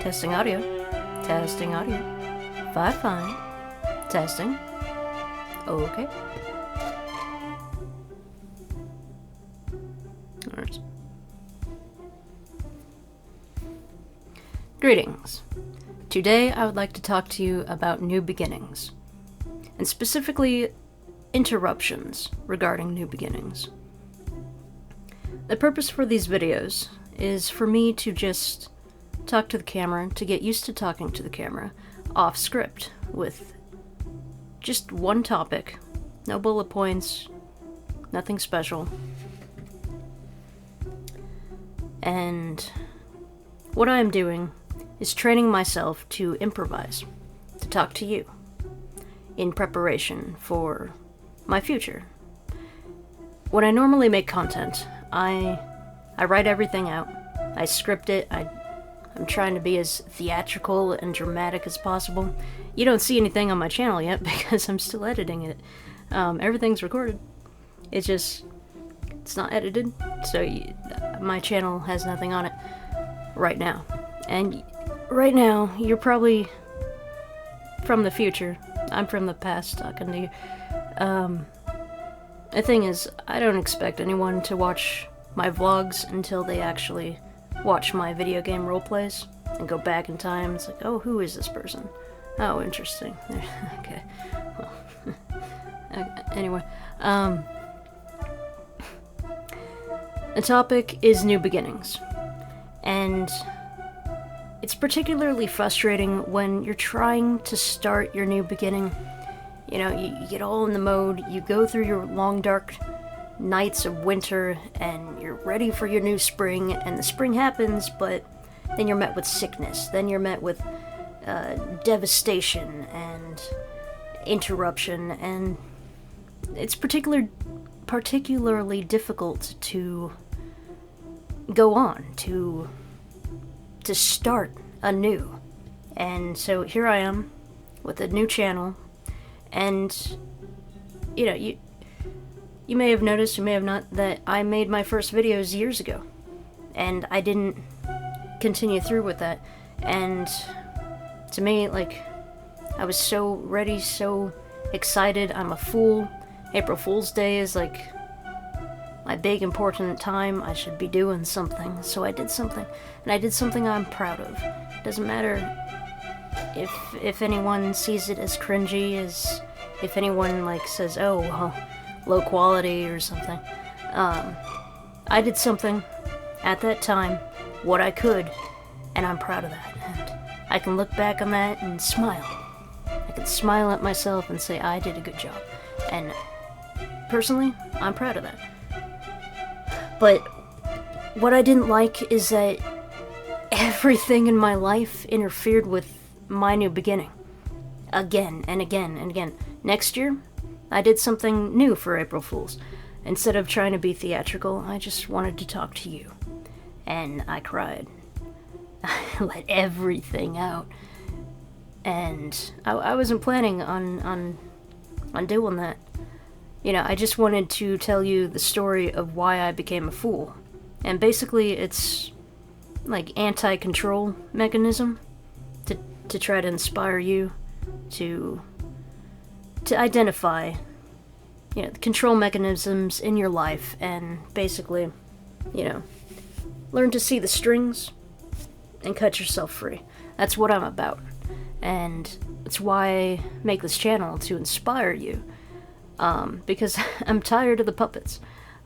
Testing audio. Testing audio. 5 fine. Testing. Okay. Alright. Greetings. Today I would like to talk to you about new beginnings, and specifically interruptions regarding new beginnings. The purpose for these videos is for me to just talk to the camera, to get used to talking to the camera, off script, with just one topic, no bullet points, nothing special. And what I am doing is training myself to improvise, to talk to you, in preparation for my future. When I normally make content, I write everything out, I script it, I'm trying to be as theatrical and dramatic as possible. You don't see anything on my channel yet because I'm still editing it. Everything's recorded. It's not edited, so my channel has nothing on it right now. And right now, you're probably from the future. I'm from the past talking to you. The thing is, I don't expect anyone to watch my vlogs until they actually watch my video game roleplays and go back in time. It's like, oh, who is this person? Oh, interesting. Okay. Well, anyway, the topic is new beginnings, and it's particularly frustrating when you're trying to start your new beginning. You know, you get all in the mode, you go through your long dark nights of winter, and you're ready for your new spring, and the spring happens, but then you're met with sickness, then you're met with devastation and interruption, and it's particularly difficult to go on, to start anew. And so here I am with a new channel, and you know, you may have noticed, you may have not, that I made my first videos years ago, and I didn't continue through with that. And to me, like, I was so ready, so excited. I'm a fool. April Fool's Day is like my big important time. I should be doing something, so I did something, and I did something I'm proud of. It doesn't matter if anyone sees it as cringy, as if anyone like says, oh, well, low quality or something. I did something at that time, what I could, and I'm proud of that. And I can look back on that and smile. I can smile at myself and say I did a good job. And personally, I'm proud of that. But what I didn't like is that everything in my life interfered with my new beginning. Again and again and again. Next year, I did something new for April Fools. Instead of trying to be theatrical, I just wanted to talk to you. And I cried. I let everything out. And I wasn't planning on doing that. You know, I just wanted to tell you the story of why I became a fool. And basically, it's like anti-control mechanism to try to inspire you to identify, you know, the control mechanisms in your life, and basically, you know, learn to see the strings and cut yourself free. That's what I'm about. And it's why I make this channel, to inspire you. Because I'm tired of the puppets.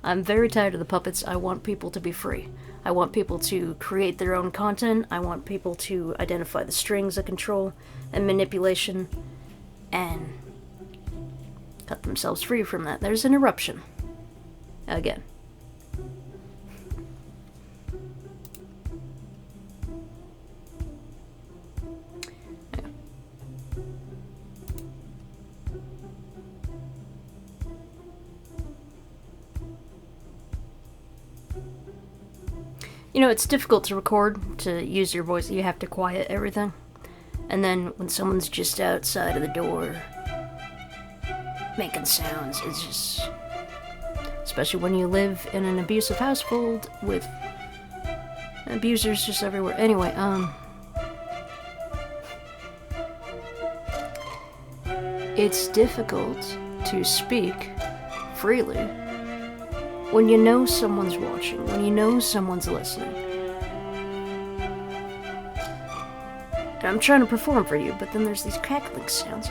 I'm very tired of the puppets. I want people to be free. I want people to create their own content. I want people to identify the strings of control and manipulation and cut themselves free from that. There's an eruption. Again. You know, it's difficult to record, to use your voice. You have to quiet everything. And then when someone's just outside of the door making sounds, it's just... Especially when you live in an abusive household with abusers just everywhere. Anyway, It's difficult to speak freely when you know someone's watching, when you know someone's listening. And I'm trying to perform for you, but then there's these cackling sounds.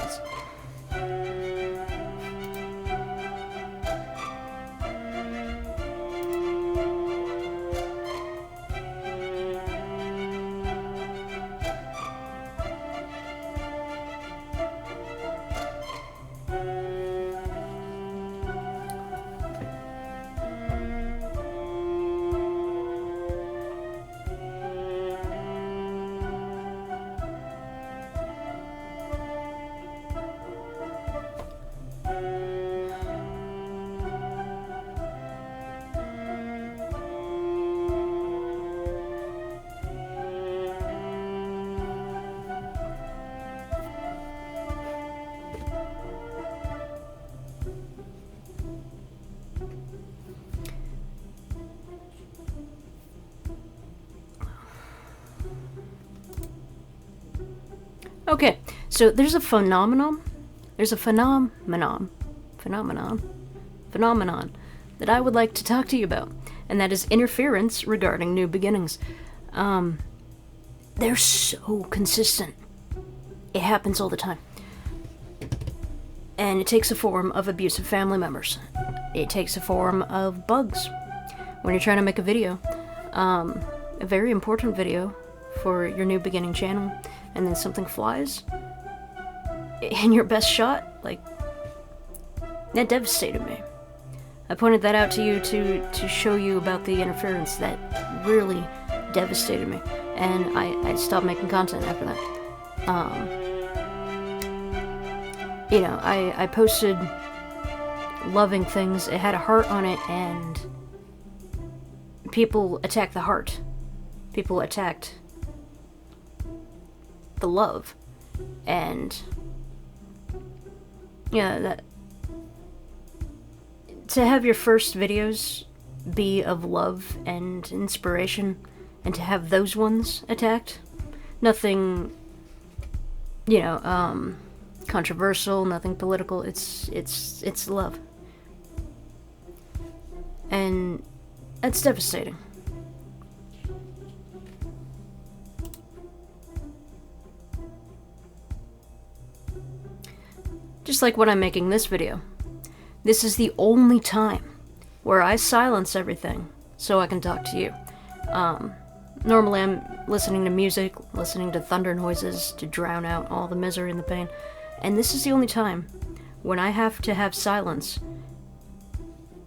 Okay, so there's a phenomenon that I would like to talk to you about, and that is interference regarding new beginnings. They're so consistent. It happens all the time. And it takes a form of abusive family members. It takes a form of bugs. When you're trying to make a video, a very important video for your new beginning channel, and then something flies in your best shot, like, that devastated me. I pointed that out to you to show you about the interference that really devastated me, and I stopped making content after that. You know, I posted loving things, it had a heart on it, and people attacked the heart. People attacked the love, and yeah, that to have your first videos be of love and inspiration, and to have those ones attacked, nothing, you know, controversial, nothing political, it's love, and that's devastating. Just like when I'm making this video. This is the only time where I silence everything so I can talk to you. Normally I'm listening to music, listening to thunder noises to drown out all the misery and the pain. And this is the only time when I have to have silence,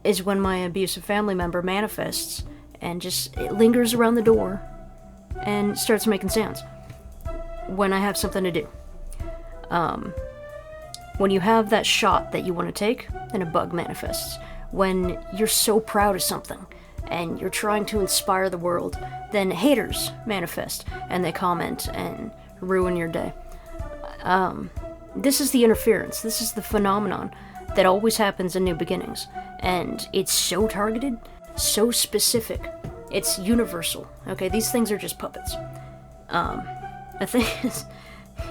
is when my abusive family member manifests and just it lingers around the door and starts making sounds. When I have something to do. When you have that shot that you want to take, then a bug manifests. When you're so proud of something, and you're trying to inspire the world, then haters manifest, and they comment and ruin your day. This is the interference, this is the phenomenon that always happens in new beginnings, and it's so targeted, so specific, it's universal, okay? These things are just puppets. The thing is,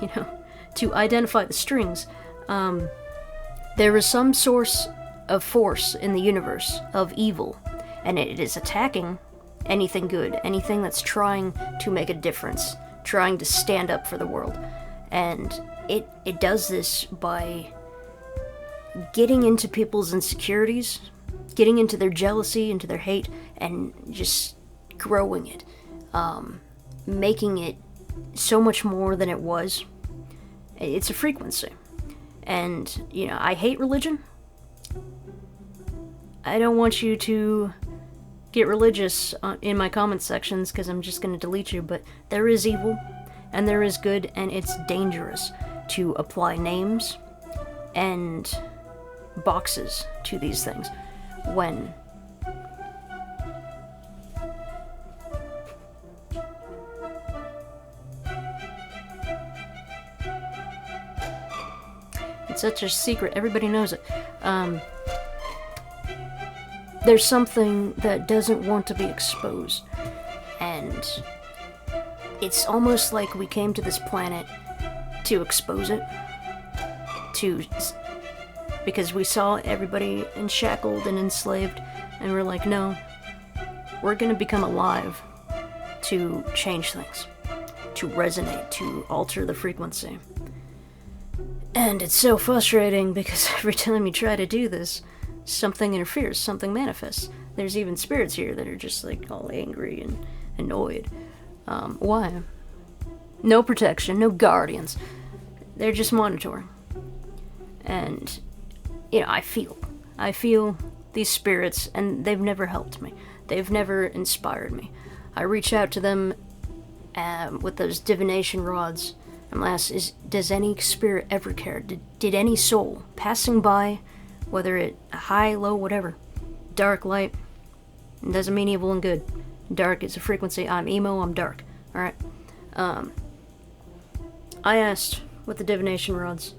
you know, to identify the strings, there is some source of force in the universe of evil, and it is attacking anything good, anything that's trying to make a difference, trying to stand up for the world. And it does this by getting into people's insecurities, getting into their jealousy, into their hate, and just growing it, making it so much more than it was. It's a frequency. And, you know, I hate religion. I don't want you to get religious in my comment sections, because I'm just going to delete you, but there is evil, and there is good, and it's dangerous to apply names and boxes to these things when it's such a secret, everybody knows it. There's something that doesn't want to be exposed, and it's almost like we came to this planet to expose it, because we saw everybody enshackled and enslaved, and we're like, no, we're gonna become alive to change things, to resonate, to alter the frequency. And it's so frustrating because every time you try to do this, something interferes, something manifests. There's even spirits here that are just like all angry and annoyed. Why? No protection, no guardians. They're just monitoring. And, you know, I feel these spirits, and they've never helped me. They've never inspired me. I reach out to them with those divination rods. I'm asked, does any spirit ever care? Did any soul passing by, whether it high, low, whatever, dark, light, it doesn't mean evil and good. Dark is a frequency. I'm emo, I'm dark. Alright. I asked with the divination rods,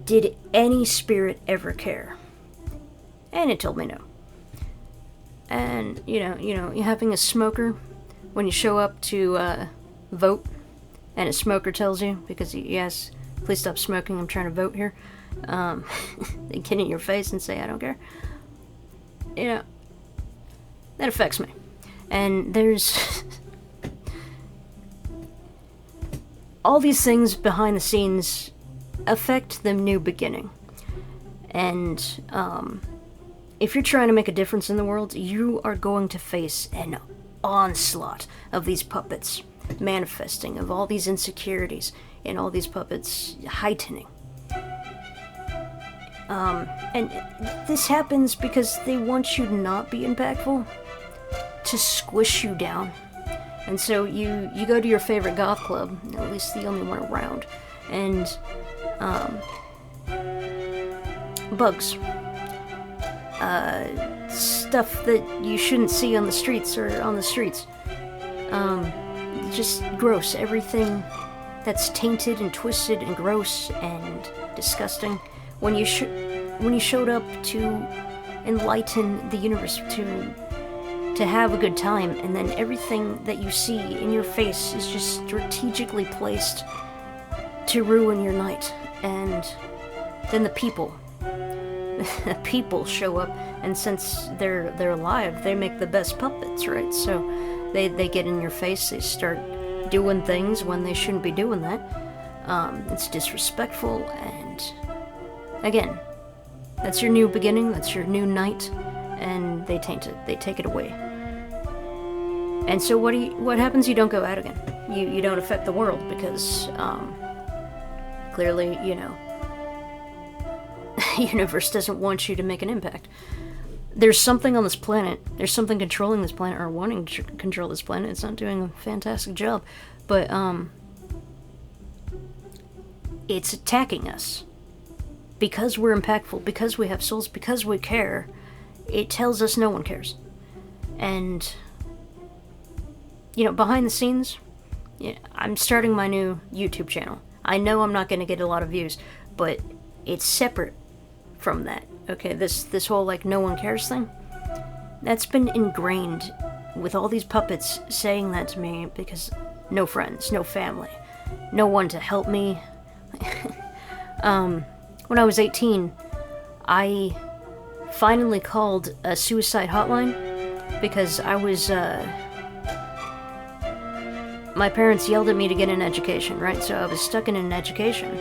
did any spirit ever care? And it told me no. And, you know, having a smoker, when you show up to vote, and a smoker tells you, because yes, please stop smoking, I'm trying to vote here, they get in your face and say, I don't care. You know, that affects me. And there's all these things behind the scenes affect the new beginning. And if you're trying to make a difference in the world, you are going to face an onslaught of these puppets manifesting, of all these insecurities, and all these puppets heightening. And this happens because they want you to not be impactful, to squish you down. And so you go to your favorite goth club, at least the only one around, and bugs, stuff that you shouldn't see on the streets or on the streets, just gross, everything that's tainted and twisted and gross and disgusting. When you showed up to enlighten the universe, to have a good time, and then everything that you see in your face is just strategically placed to ruin your night. And then the people show up, and since they're alive, they make the best puppets, right? So they get in your face, they start doing things when they shouldn't be doing that. It's disrespectful, and again, that's your new beginning, that's your new night, and they taint it, they take it away. And so what happens? You don't go out again. You don't affect the world, because clearly, you know, the universe doesn't want you to make an impact. There's something on this planet, there's something controlling this planet, or wanting to control this planet. It's not doing a fantastic job, but it's attacking us. Because we're impactful, because we have souls, because we care, it tells us no one cares. And, you know, behind the scenes, I'm starting my new YouTube channel. I know I'm not going to get a lot of views, but it's separate from that. Okay, this whole, like, no one cares thing, that's been ingrained with all these puppets saying that to me, because no friends, no family, no one to help me. When I was 18, I finally called a suicide hotline because I was, my parents yelled at me to get an education, right? So I was stuck in an education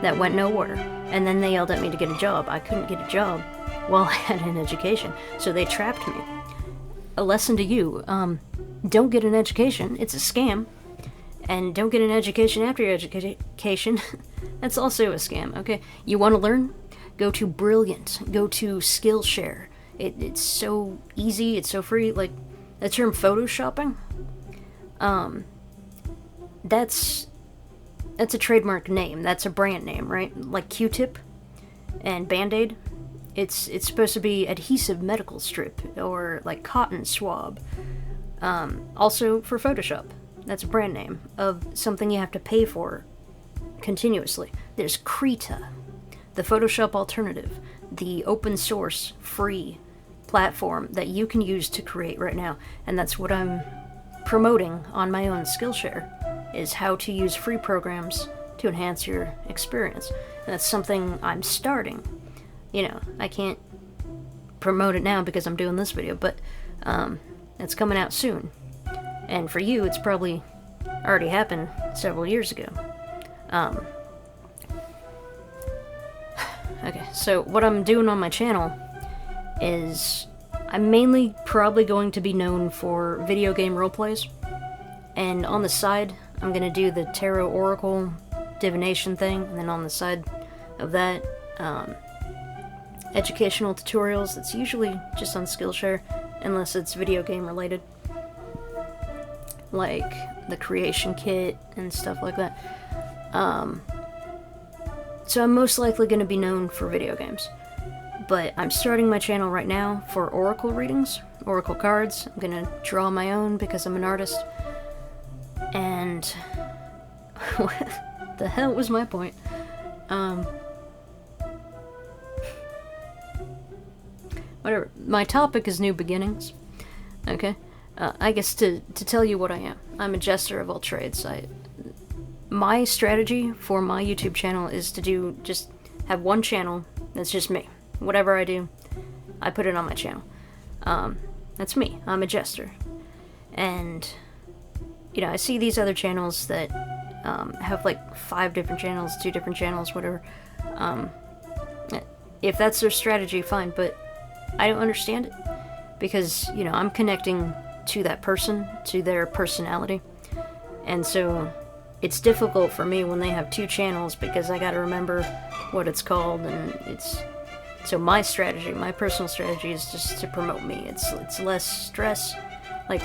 that went nowhere. And then they yelled at me to get a job. I couldn't get a job while I had an education, so they trapped me. A lesson to you, don't get an education, it's a scam. And don't get an education after your education, that's also a scam, okay? You want to learn? Go to Brilliant, go to Skillshare. It's so easy, it's so free. Like, the term photoshopping, that's a trademark name, that's a brand name, right? Like Q-tip and Band-Aid. It's supposed to be adhesive medical strip, or like cotton swab. Also for Photoshop. That's a brand name of something you have to pay for continuously. There's Krita, the Photoshop alternative, the open source, free platform that you can use to create right now. And that's what I'm promoting on my own Skillshare, is how to use free programs to enhance your experience. And that's something I'm starting. You know, I can't promote it now because I'm doing this video, but it's coming out soon. And for you, it's probably already happened several years ago. Okay, so what I'm doing on my channel is I'm mainly probably going to be known for video game roleplays. And on the side, I'm going to do the Tarot Oracle divination thing. And then on the side of that, educational tutorials. It's usually just on Skillshare, unless it's video game related. Like the creation kit and stuff like that. So I'm most likely going to be known for video games. But I'm starting my channel right now for Oracle readings, Oracle cards. I'm going to draw my own because I'm an artist. And what the hell was my point? Whatever. My topic is new beginnings. Okay? I guess to tell you what I am. I'm a jester of all trades. My strategy for my YouTube channel is to just have one channel that's just me. Whatever I do, I put it on my channel. That's me. I'm a jester. And, you know, I see these other channels that have like 5 different channels, 2 different channels, whatever. If that's their strategy, fine, but I don't understand it. Because, you know, I'm connecting to that person, to their personality. And so it's difficult for me when they have 2 channels because I gotta remember what it's called, and it's... So my strategy, my personal strategy is just to promote me. It's less stress. Like,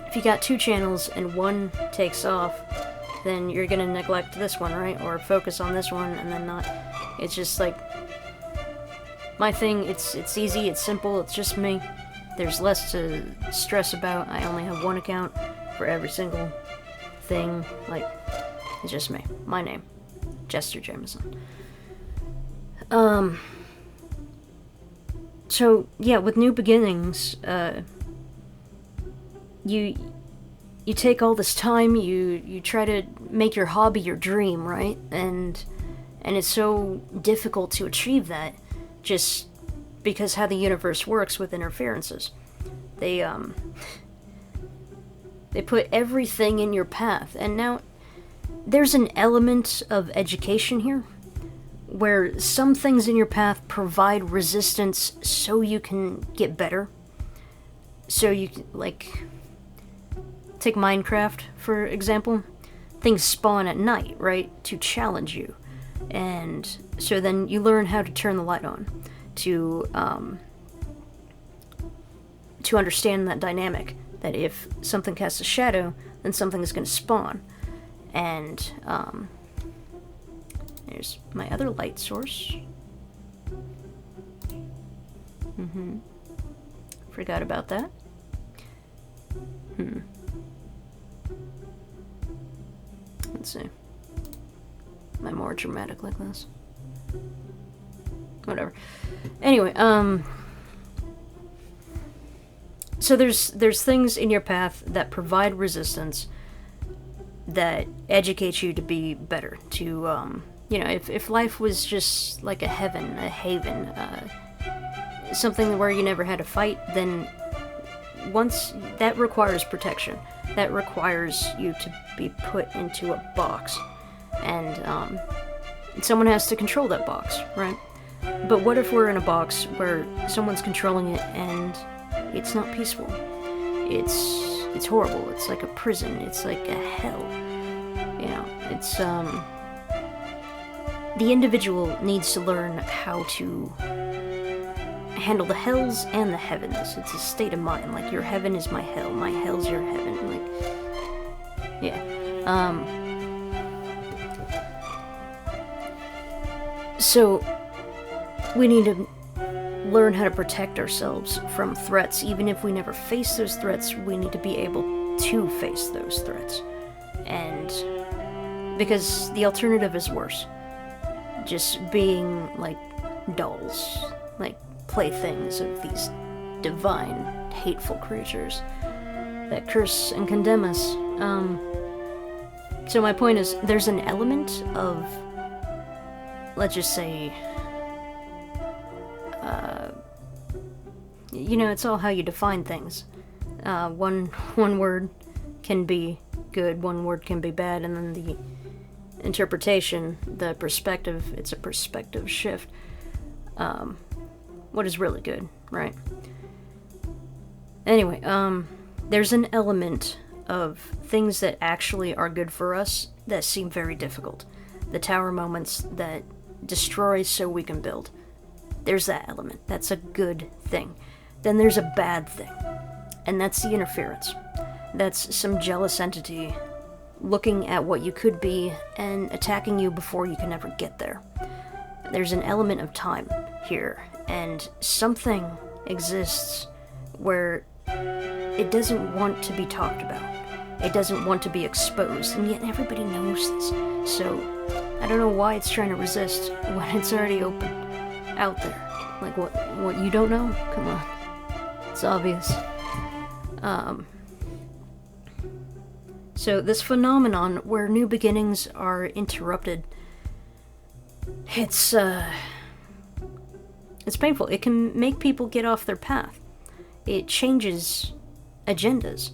if you got 2 channels and one takes off, then you're gonna neglect this one, right? Or focus on this one and then not. It's just like, my thing, it's easy, it's simple, it's just me. There's less to stress about. I only have one account for every single thing. Like, it's just me. My name. jEsTeRJaMiSeN. So, yeah, with new beginnings, you take all this time, you try to make your hobby your dream, right? And it's so difficult to achieve that, just because how the universe works with interferences. They put everything in your path, and now there's an element of education here, where some things in your path provide resistance so you can get better. So you can, like, take Minecraft, for example. Things spawn at night, right, to challenge you. And so then you learn how to turn the light on, to understand that dynamic, that if something casts a shadow, then something is going to spawn. And, there's my other light source. Forgot about that. Let's see. Am I more dramatic like this? Whatever. Anyway, so there's things in your path that provide resistance, that educate you to be better, to, you know, if life was just like a heaven, a haven, something where you never had to fight, then once, that requires protection. That requires you to be put into a box. And, someone has to control that box, right? But what if we're in a box where someone's controlling it and it's not peaceful? It's horrible. It's like a prison. It's like a hell. You know, it's, the individual needs to learn how to handle the hells and the heavens. It's a state of mind. Like, your heaven is my hell. My hell's your heaven. Like, yeah. So, we need to learn how to protect ourselves from threats. Even if we never face those threats, we need to be able to face those threats. And because the alternative is worse. Just being like dolls, like playthings of these divine, hateful creatures that curse and condemn us. So my point is, there's an element of, let's just say, you know, it's all how you define things. One word can be good, one word can be bad, and then the interpretation, the perspective, it's a perspective shift. What is really good, right? Anyway, there's an element of things that actually are good for us that seem very difficult. The tower moments that destroy so we can build. There's that element. That's a good thing. Then there's a bad thing, and that's the interference. That's some jealous entity looking at what you could be and attacking you before you can ever get there. There's an element of time here, and something exists where it doesn't want to be talked about. It doesn't want to be exposed, and yet everybody knows this. So, I don't know why it's trying to resist when it's already open out there. Like, what you don't know? Come on. It's obvious. So this phenomenon where new beginnings are interrupted, it's painful. It can make people get off their path. It changes agendas.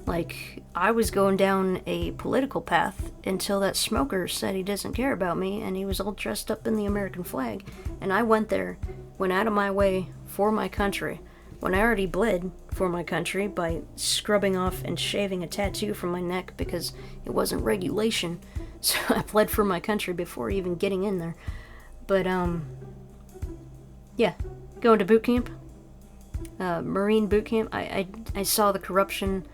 Like, I was going down a political path until that smoker said he doesn't care about me, and he was all dressed up in the American flag. And I went there, went out of my way for my country, when I already bled for my country by scrubbing off and shaving a tattoo from my neck because it wasn't regulation. So I bled for my country before even getting in there. But, yeah, going to boot camp, Marine boot camp, I saw the corruption,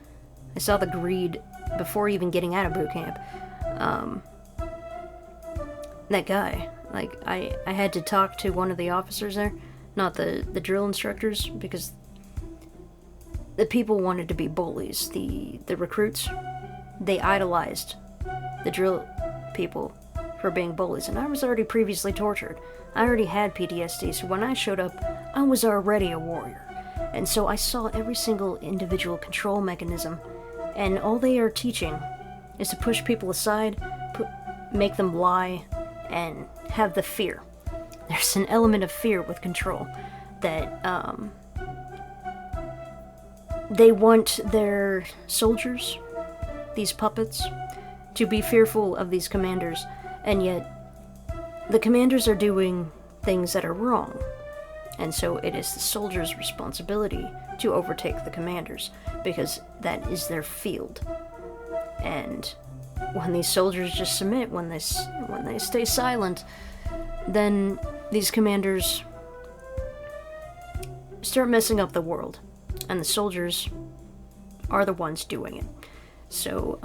I saw the greed before even getting out of boot camp. That guy, like, I had to talk to one of the officers there, not the drill instructors, because the people wanted to be bullies. The recruits, they idolized the drill people for being bullies, and I was already previously tortured. I already had PTSD, so when I showed up, I was already a warrior. And so I saw every single individual control mechanism, and all they are teaching is to push people aside, make them lie, and have the fear. There's an element of fear with control that they want their soldiers, these puppets, to be fearful of these commanders, and yet the commanders are doing things that are wrong. And so it is the soldiers' responsibility to overtake the commanders, because that is their field. And when these soldiers just submit, when they stay silent, then these commanders start messing up the world, and the soldiers are the ones doing it. So,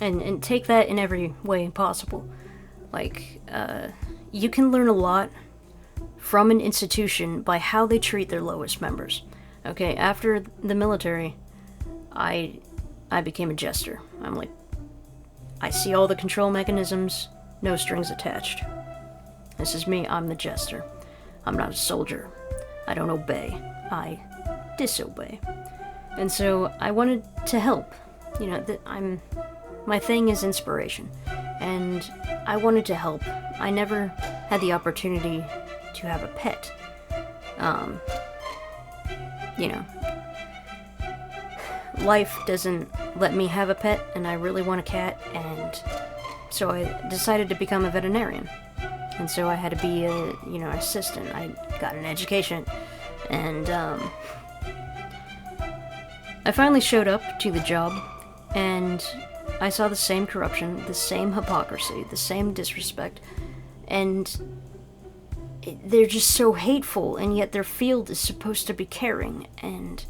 and take that in every way possible. Like, you can learn a lot from an institution by how they treat their lowest members. Okay, after the military, I became a jester. I'm like, I see all the control mechanisms, no strings attached. This is me, I'm the jester. I'm not a soldier. I don't obey. I disobey. And so I wanted to help. You know, my thing is inspiration. And I wanted to help. I never had the opportunity to have a pet. You know, life doesn't let me have a pet, and I really want a cat, and so I decided to become a veterinarian. And so I had to be a, assistant. I got an education, and I finally showed up to the job, and I saw the same corruption, the same hypocrisy, the same disrespect, and they're just so hateful, and yet their field is supposed to be caring, and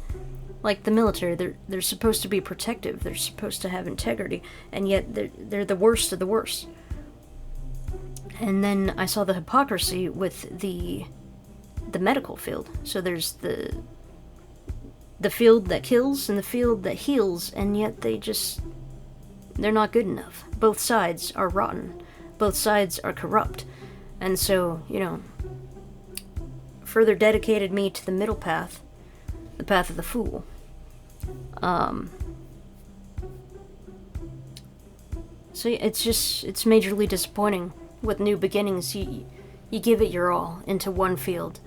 like the military, they're supposed to be protective, they're supposed to have integrity, and yet they're the worst of the worst. And then I saw the hypocrisy with the medical field. So there's the field that kills and the field that heals, and yet they're not good enough. Both sides are rotten. Both sides are corrupt. And so, further dedicated me to the middle path, the path of the fool. So it's majorly disappointing with New Beginnings. You give it your all into one field,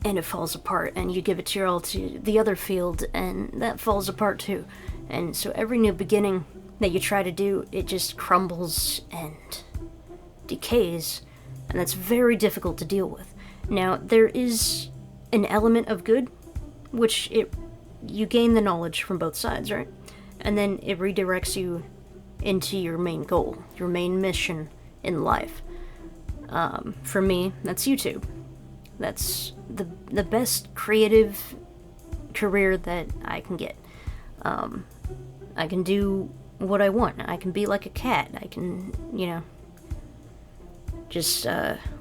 and it falls apart, and you give it your all to the other field, and that falls apart too. And so every new beginning that you try to do, it just crumbles and decays, and that's very difficult to deal with. Now, there is an element of good, which you gain the knowledge from both sides, right? And then it redirects you into your main goal, your main mission in life. For me, that's YouTube. That's the best creative career that I can get. I can do what I want. I can be like a cat. I can, just,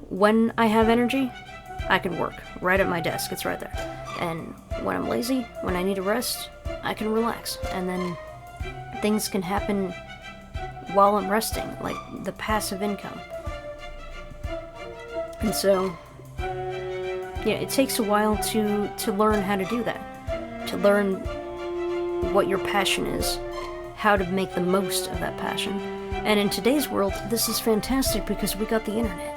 when I have energy, I can work right at my desk. It's right there. And when I'm lazy, when I need a rest, I can relax. And then things can happen while I'm resting, like the passive income. And so, it takes a while to learn how to do that. To learn what your passion is, how to make the most of that passion. And in today's world, this is fantastic because we got the internet.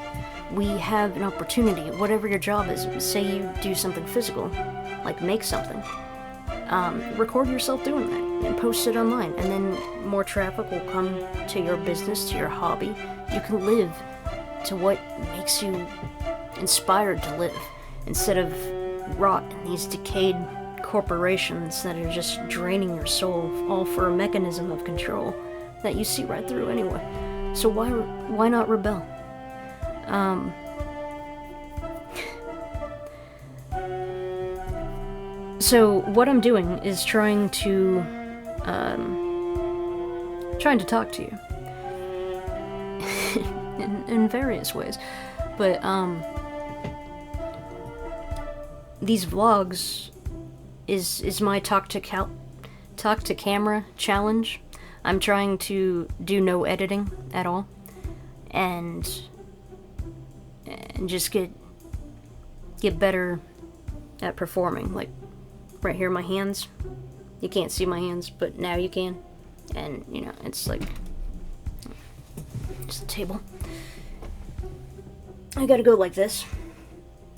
We have an opportunity, whatever your job is. Say you do something physical, like make something. Record yourself doing that and post it online, and then more traffic will come to your business, to your hobby. You can live to what makes you inspired to live, instead of rot in these decayed corporations that are just draining your soul, all for a mechanism of control that you see right through anyway. So why not rebel? So what I'm doing is trying to talk to you in various ways, but these vlogs is my talk to camera challenge. I'm trying to do no editing at all, and just get better at performing. Like right here, my hands. You can't see my hands, but now you can. And it's like just a table. I gotta go like this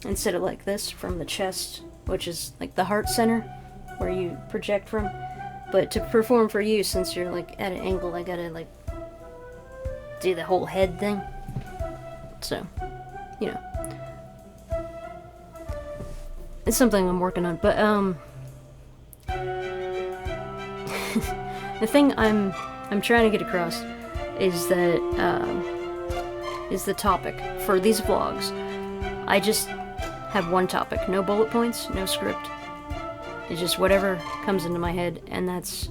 instead of like this from the chest, which is like the heart center where you project from. But to perform for you, since you're like at an angle, I gotta like do the whole head thing. So, it's something I'm working on. But the thing I'm trying to get across is that is the topic for these vlogs. I just have one topic, no bullet points, no script. It's just whatever comes into my head, and that's,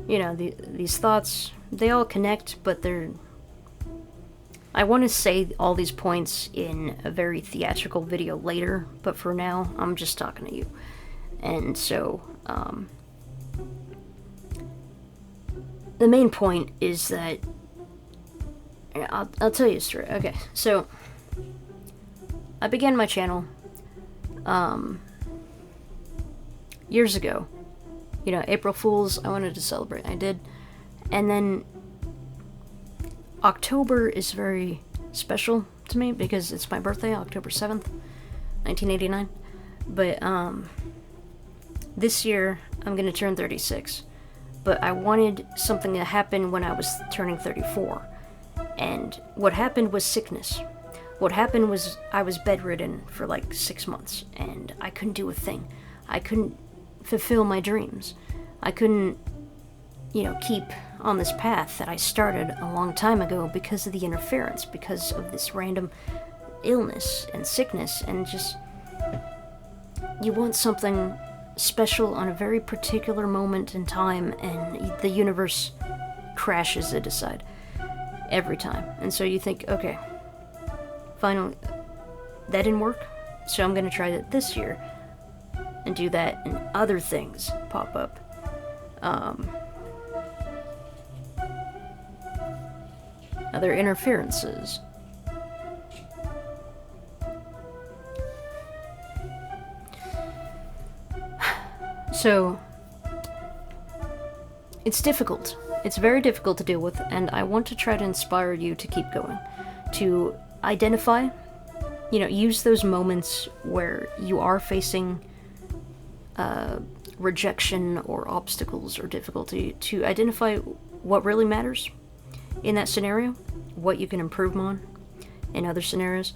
these thoughts, they all connect, but I want to say all these points in a very theatrical video later, but for now, I'm just talking to you. And so, the main point is that, I'll tell you straight. Okay, so, I began my channel, years ago. April Fools, I wanted to celebrate. I did. And then October is very special to me because it's my birthday, October 7th, 1989. But this year I'm going to turn 36. But I wanted something to happen when I was turning 34. And what happened was sickness. What happened was I was bedridden for like 6 months and I couldn't do a thing. I couldn't fulfill my dreams. I couldn't, keep on this path that I started a long time ago because of the interference, because of this random illness and sickness, and just, you want something special on a very particular moment in time, and the universe crashes it aside every time. And so you think, okay, finally, that didn't work, so I'm gonna try that this year. And do that, and other things pop up. Other interferences. So, it's difficult it's very difficult to deal with, and I want to try to inspire you to keep going. To identify, use those moments where you are facing rejection or obstacles or difficulty to identify what really matters in that scenario, what you can improve on in other scenarios.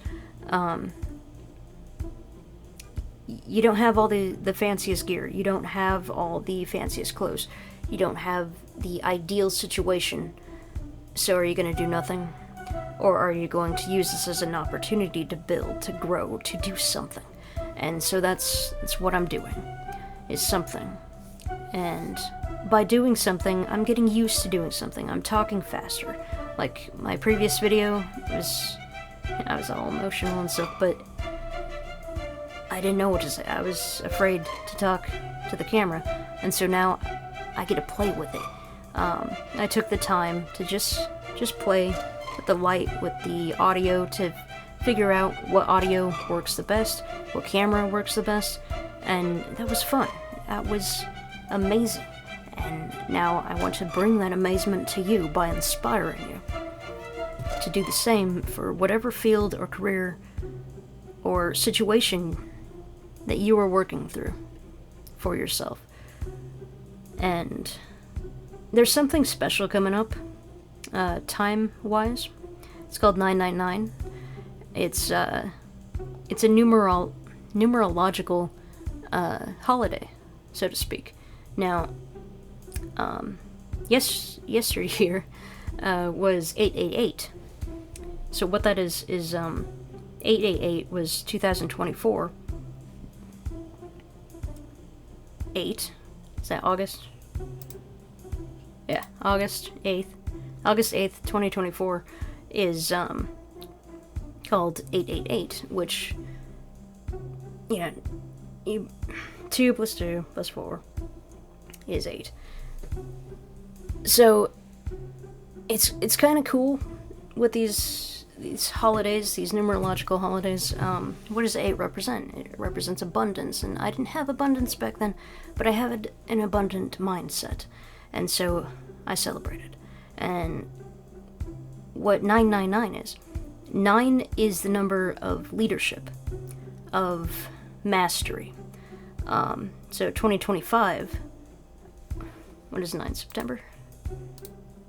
You don't have all the fanciest gear. You don't have all the fanciest clothes. You don't have the ideal situation. So are you going to do nothing? Or are you going to use this as an opportunity to build, to grow, to do something? And so that's what I'm doing, is something. And by doing something, I'm getting used to doing something. I'm talking faster. Like my previous video I was all emotional and stuff, but I didn't know what to say. I was afraid to talk to the camera, and so now I get to play with it. I took the time to just play with the light, with the audio, to figure out what audio works the best, what camera works the best, and that was fun. That was amazing. And now I want to bring that amazement to you by inspiring you to do the same for whatever field or career or situation that you are working through for yourself. And there's something special coming up, time-wise. It's called 999. It's a numerological holiday, so to speak. Now, yesteryear was 888. So what that is 888 was 2024. 8. Is that August? Yeah, August 8th. August 8th, 2024 is called 888, which, 2 plus 2 plus 4 is 8. So it's kind of cool with these holidays, these numerological holidays. What does 8 represent? It represents abundance, and I didn't have abundance back then, but I had an abundant mindset, and so I celebrated. And what 999 is, 9 is the number of leadership, of mastery. So 2025, what is 9, September?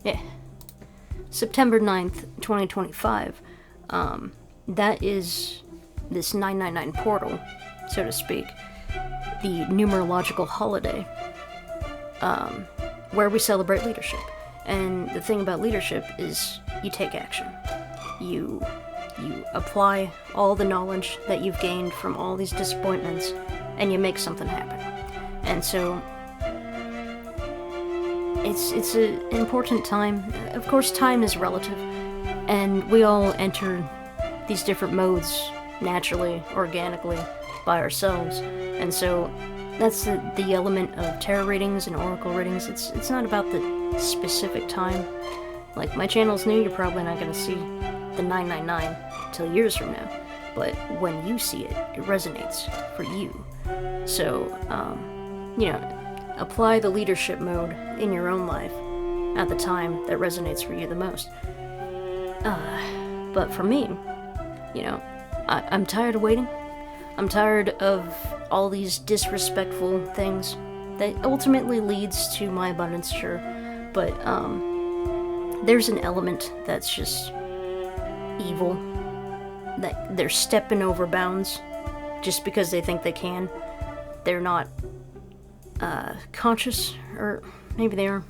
Yeah. September 9th, 2025, that is this 999 portal, so to speak, the numerological holiday, where we celebrate leadership. And the thing about leadership is you take action. You apply all the knowledge that you've gained from all these disappointments, and you make something happen. And so it's an important time. Of course, time is relative, and we all enter these different modes naturally, organically, by ourselves. And so that's the element of tarot readings and oracle readings. It's not about the specific time. Like, my channel's new, you're probably not going to see the 999 till years from now. But when you see it, it resonates for you. So, apply the leadership mode in your own life at the time that resonates for you the most. But for me, I'm tired of waiting. I'm tired of all these disrespectful things that ultimately leads to my abundance, sure. But there's an element that's just evil, that they're stepping over bounds just because they think they can. They're not conscious, or maybe they are.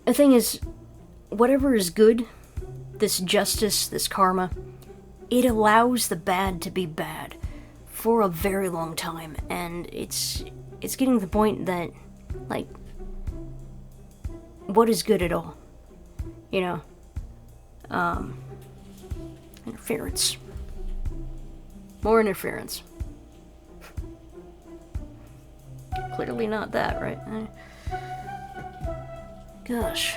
The thing is, whatever is good, this justice, this karma, it allows the bad to be bad for a very long time, and it's getting to the point that, like, what is good at all? Interference. More interference. Clearly not that, right? Gosh.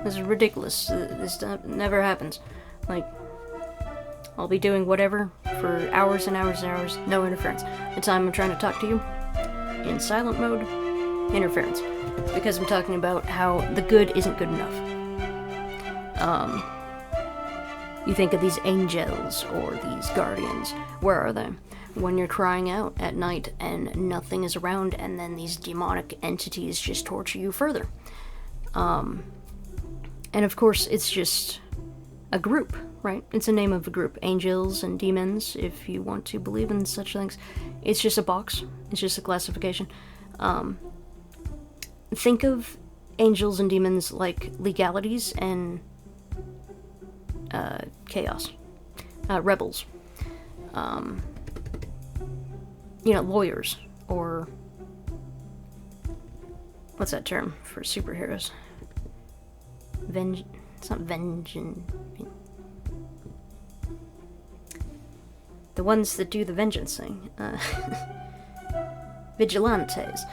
This is ridiculous. This never happens. Like I'll be doing whatever for hours and hours and hours, no interference. The time I'm trying to talk to you, in silent mode, interference. Because I'm talking about how the good isn't good enough. You think of these angels or these guardians. Where are they? When you're crying out at night and nothing is around, and then these demonic entities just torture you further. And of course, it's just a group, right? It's a name of a group. Angels and demons, if you want to believe in such things. It's just a box. It's just a classification. Think of angels and demons like legalities and chaos. Rebels. Lawyers. Or what's that term for superheroes? It's not vengeance. The ones that do the vengeance thing. Vigilantes.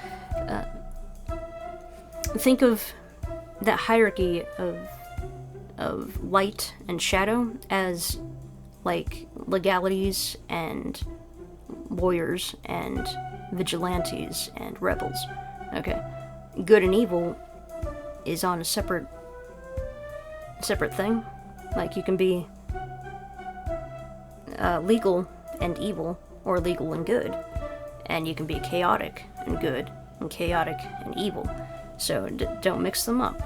Think of that hierarchy of light and shadow as like legalities and lawyers and vigilantes and rebels. Okay. Good and evil is on a separate thing. Like, you can be legal and evil, or legal and good, and you can be chaotic and good, and chaotic and evil. So don't mix them up.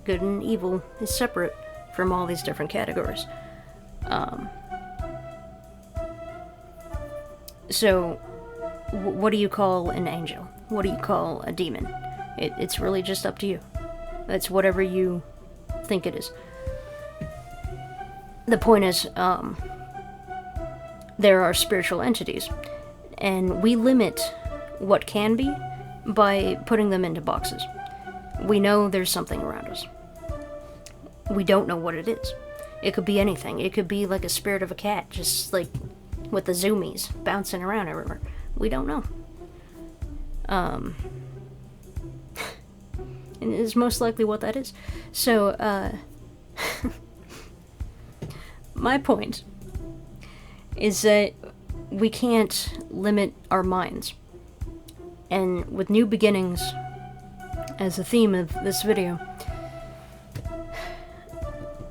Good and evil is separate from all these different categories. So what do you call an angel? What do you call a demon? It's really just up to you. It's whatever you think it is. The point is, there are spiritual entities, and we limit what can be by putting them into boxes. We know there's something around us. We don't know what it is. It could be anything. It could be like a spirit of a cat, just like with the zoomies bouncing around everywhere. We don't know. And it's most likely what that is. So, my point is that we can't limit our minds. And with new beginnings as the theme of this video,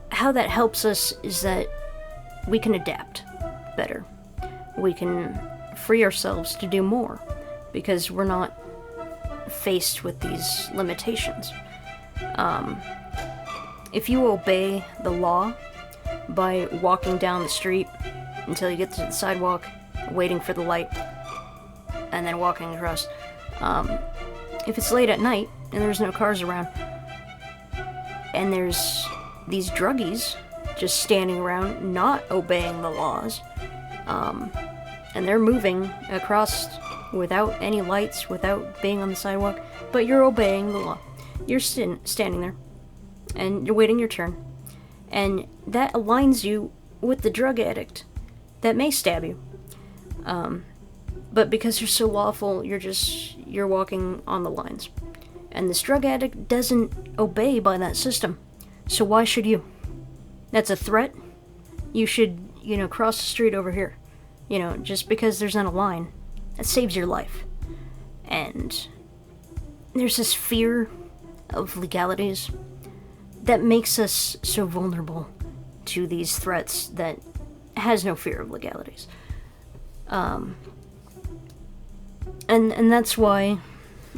how that helps us is that we can adapt better. We can free ourselves to do more because we're not faced with these limitations. If you obey the law by walking down the street until you get to the sidewalk, waiting for the light, and then walking across, if it's late at night and there's no cars around, and there's these druggies just standing around not obeying the laws, and they're moving across without any lights, without being on the sidewalk, but you're obeying the law. You're standing there, and you're waiting your turn, and that aligns you with the drug addict that may stab you. But because you're so lawful, you're walking on the lines. And this drug addict doesn't obey by that system. So why should you? That's a threat. You should, cross the street over here. Just because there's not a line. That saves your life. And there's this fear of legalities that makes us so vulnerable to these threats that has no fear of legalities. And that's why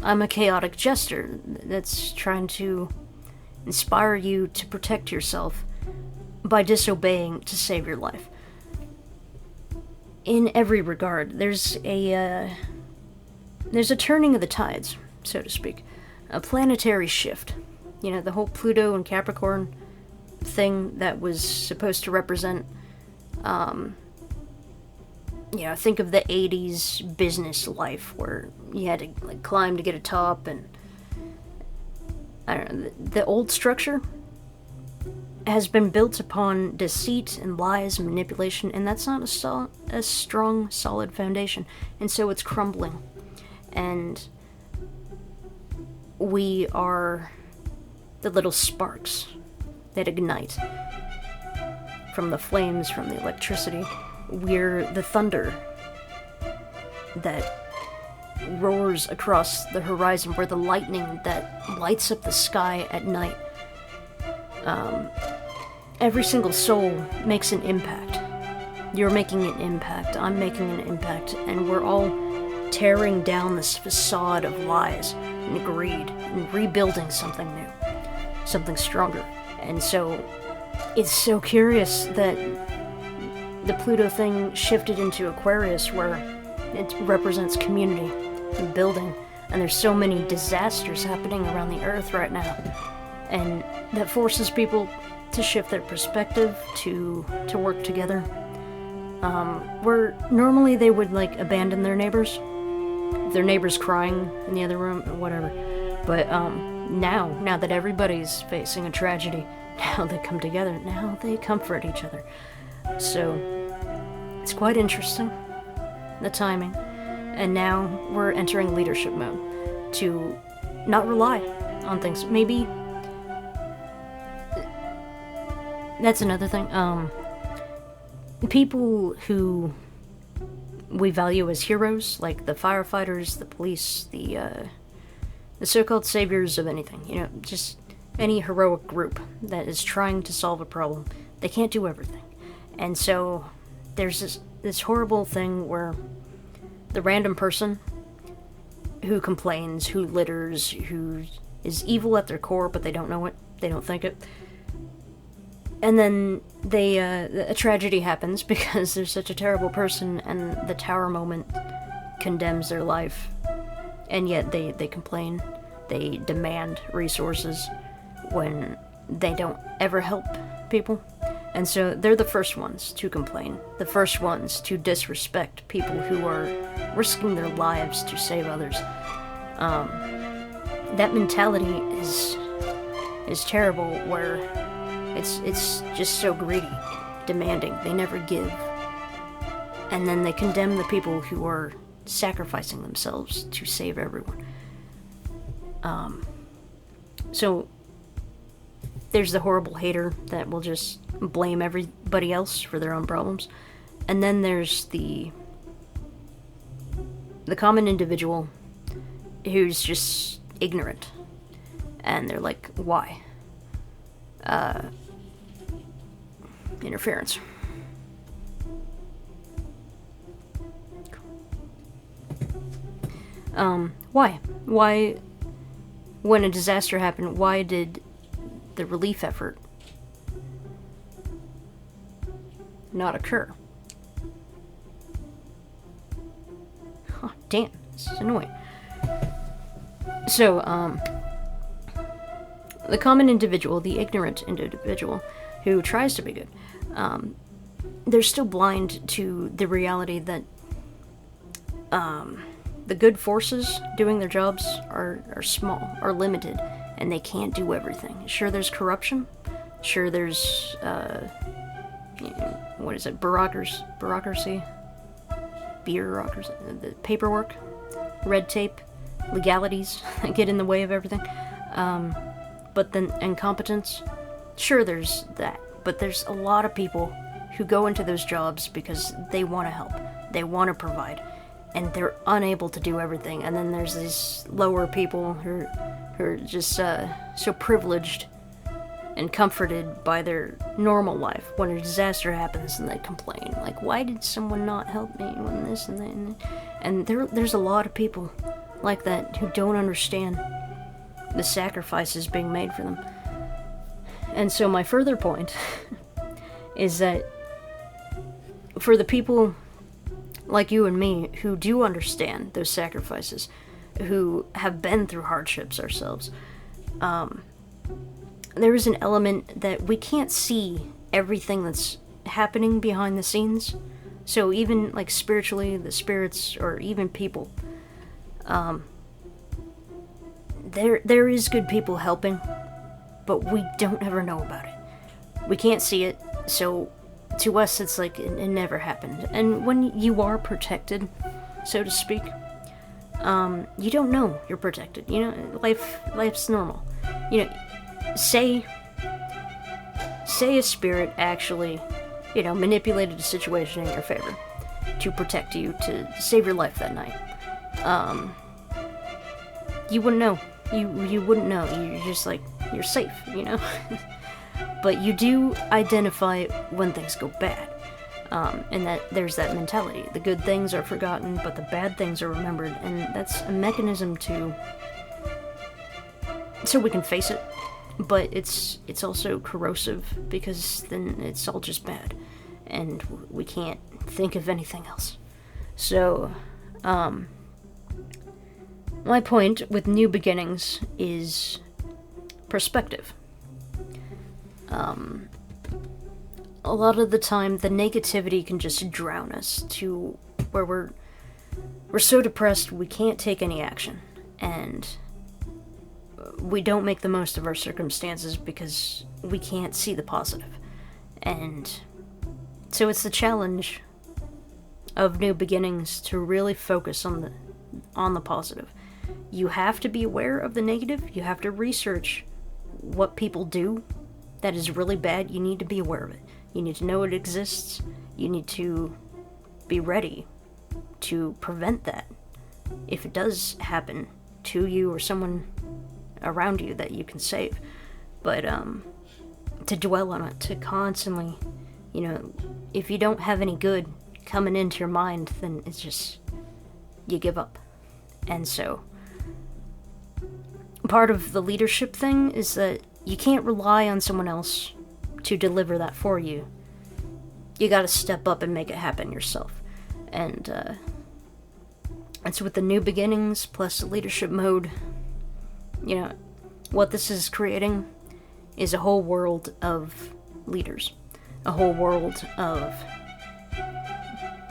I'm a chaotic jester that's trying to inspire you to protect yourself by disobeying to save your life. In every regard, there's a turning of the tides, so to speak. A planetary shift. The whole Pluto and Capricorn thing that was supposed to represent, think of the 80s business life where you had to climb to get a top, and I don't know, the old structure has been built upon deceit and lies and manipulation, and that's not a strong, solid foundation, and so it's crumbling. And we are the little sparks that ignite. from the flames, from the electricity. We're the thunder that roars across the horizon. We're the lightning that lights up the sky at night. Every single soul makes an impact. You're making an impact, I'm making an impact, and we're all tearing down this facade of lies and greed and rebuilding something new, something stronger. And so it's so curious that the Pluto thing shifted into Aquarius, where it represents community and building, and there's so many disasters happening around the Earth right now, and that forces people to shift their perspective, to work together. Where normally they would like abandon their neighbors, if their neighbor's crying in the other room or whatever, but now that everybody's facing a tragedy, now they come together, now they comfort each other. So it's quite interesting, the timing. And now we're entering leadership mode, to not rely on things. Maybe that's another thing. People who we value as heroes, like the firefighters, the police, the so-called saviors of anything, you know, just any heroic group that is trying to solve a problem, they can't do everything. And so there's this horrible thing where the random person who complains, who litters, who is evil at their core, but they don't know it, they don't think it, and then a tragedy happens because they're such a terrible person, and the tower moment condemns their life, and yet they complain, they demand resources when they don't ever help people. And so they're the first ones to complain, the first ones to disrespect people who are risking their lives to save others. That mentality is terrible, where it's just so greedy, demanding, they never give. And then they condemn the people who are sacrificing themselves to save everyone. So there's the horrible hater that will just blame everybody else for their own problems. And then there's the common individual who's just ignorant. And they're like, why? Interference. Why? Why, when a disaster happened, why did the relief effort not occur? Oh, damn, this is annoying. So, the common individual, the ignorant individual, who tries to be good, they're still blind to the reality that the good forces doing their jobs are small, are limited, and they can't do everything. Sure, there's corruption. Sure, there's, what is it, bureaucracy, the paperwork, red tape, legalities that get in the way of everything. But then incompetence, sure, there's that. But there's a lot of people who go into those jobs because they want to help, they want to provide, and they're unable to do everything. And then there's these lower people who are just so privileged and comforted by their normal life. When a disaster happens, and they complain, like, why did someone not help me when this and that? And there's a lot of people like that who don't understand the sacrifices being made for them. And so my further point is that for the people like you and me who do understand those sacrifices, who have been through hardships ourselves, there is an element that we can't see everything that's happening behind the scenes. So even like spiritually, the spirits, or even people, there is good people helping, but we don't ever know about it. We can't see it, so to us it's like it never happened. And when you are protected, so to speak, you don't know you're protected. You know, life's normal. You know, say a spirit actually manipulated a situation in your favor to protect you, to save your life that night. You wouldn't know. You wouldn't know. You're just like, you're safe, But you do identify when things go bad. And that there's that mentality. The good things are forgotten, but the bad things are remembered. And that's a mechanism so we can face it. But it's also corrosive, because then it's all just bad. And we can't think of anything else. So, my point with New Beginnings is perspective. A lot of the time, the negativity can just drown us to where we're so depressed we can't take any action, and we don't make the most of our circumstances because we can't see the positive. And so it's the challenge of New Beginnings to really focus on the positive. You have to be aware of the negative. You have to research what people do that is really bad. You need to be aware of it. You need to know it exists. You need to be ready to prevent that if it does happen to you or someone around you that you can save. But to dwell on it, to constantly, if you don't have any good coming into your mind, then it's just, you give up. And so part of the leadership thing is that you can't rely on someone else to deliver that for you. You gotta step up and make it happen yourself. And so with the New Beginnings plus the leadership mode, what this is creating is a whole world of leaders. A whole world of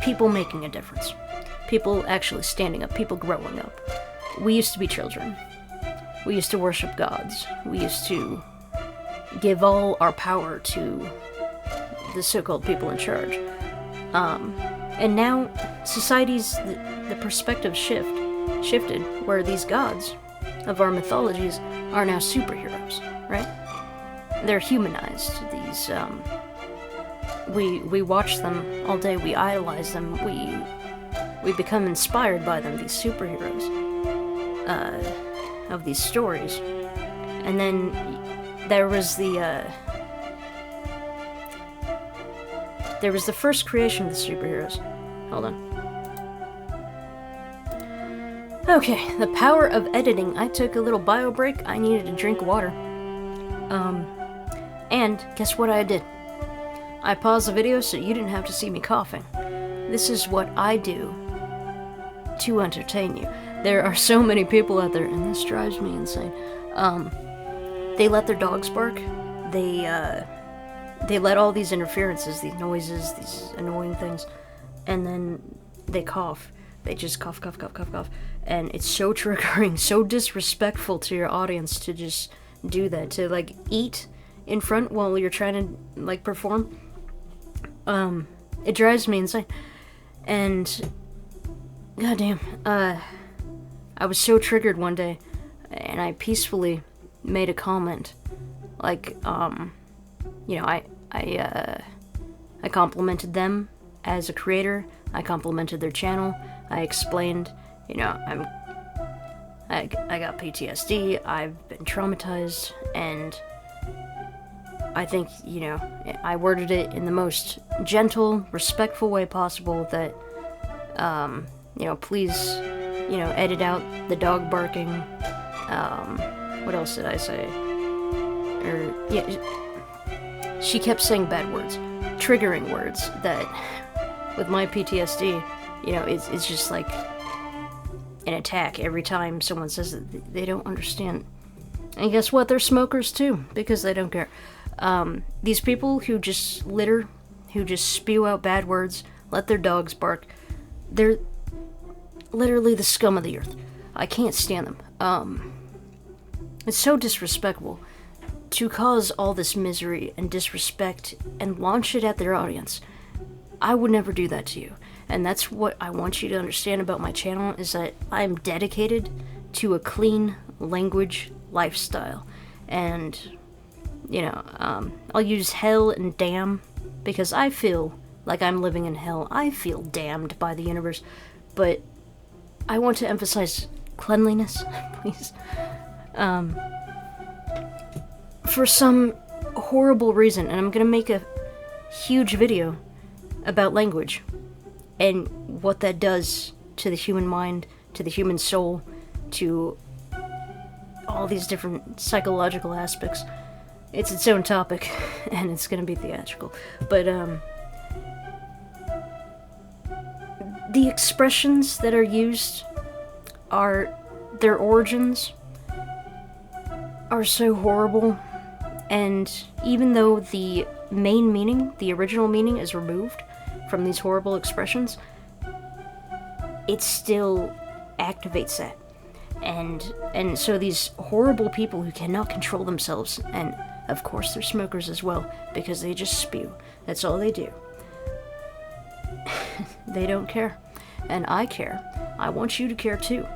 people making a difference. People actually standing up, people growing up. We used to be children. We used to worship gods. We used to give all our power to the so-called people in charge. And now society's the perspective shifted, where these gods of our mythologies are now superheroes, right? They're humanized. These we watch them all day. We idolize them. We become inspired by them. These superheroes of these stories. And then there was the first creation of the superheroes. Hold on. Okay, the power of editing. I took a little bio break. I needed to drink water. And guess what I did? I paused the video so you didn't have to see me coughing. This is what I do to entertain you. There are so many people out there, and this drives me insane. They let their dogs bark. They let all these interferences, these noises, these annoying things, and then they cough. They just cough, cough, cough, cough, cough. And it's so triggering, so disrespectful to your audience to just do that, to eat in front while you're trying to perform. It drives me insane. And goddamn, I was so triggered one day, and I peacefully made a comment, I complimented them as a creator. I complimented their channel. I explained, I got PTSD. I've been traumatized, and I think, I worded it in the most gentle, respectful way possible that, please, edit out the dog barking. What else did I say? She kept saying bad words, triggering words that, with my PTSD, it's just like an attack every time someone says that they don't understand. And guess what? They're smokers too, because they don't care. These people who just litter, who just spew out bad words, let their dogs bark, they're literally the scum of the earth. I can't stand them. It's so disrespectful to cause all this misery and disrespect and launch it at their audience. I would never do that to you. And that's what I want you to understand about my channel, is that I'm dedicated to a clean language lifestyle. And, I'll use hell and damn because I feel like I'm living in hell. I feel damned by the universe, but I want to emphasize cleanliness, please. For some horrible reason, and I'm gonna make a huge video about language and what that does to the human mind, to the human soul, to all these different psychological aspects. It's its own topic, and it's gonna be theatrical. But, the expressions that are used their origins are so horrible, and even though the main meaning, the original meaning, is removed from these horrible expressions, it still activates that. And so these horrible people who cannot control themselves, and of course they're smokers as well, because they just spew. That's all they do. They don't care. And I care. I want you to care too.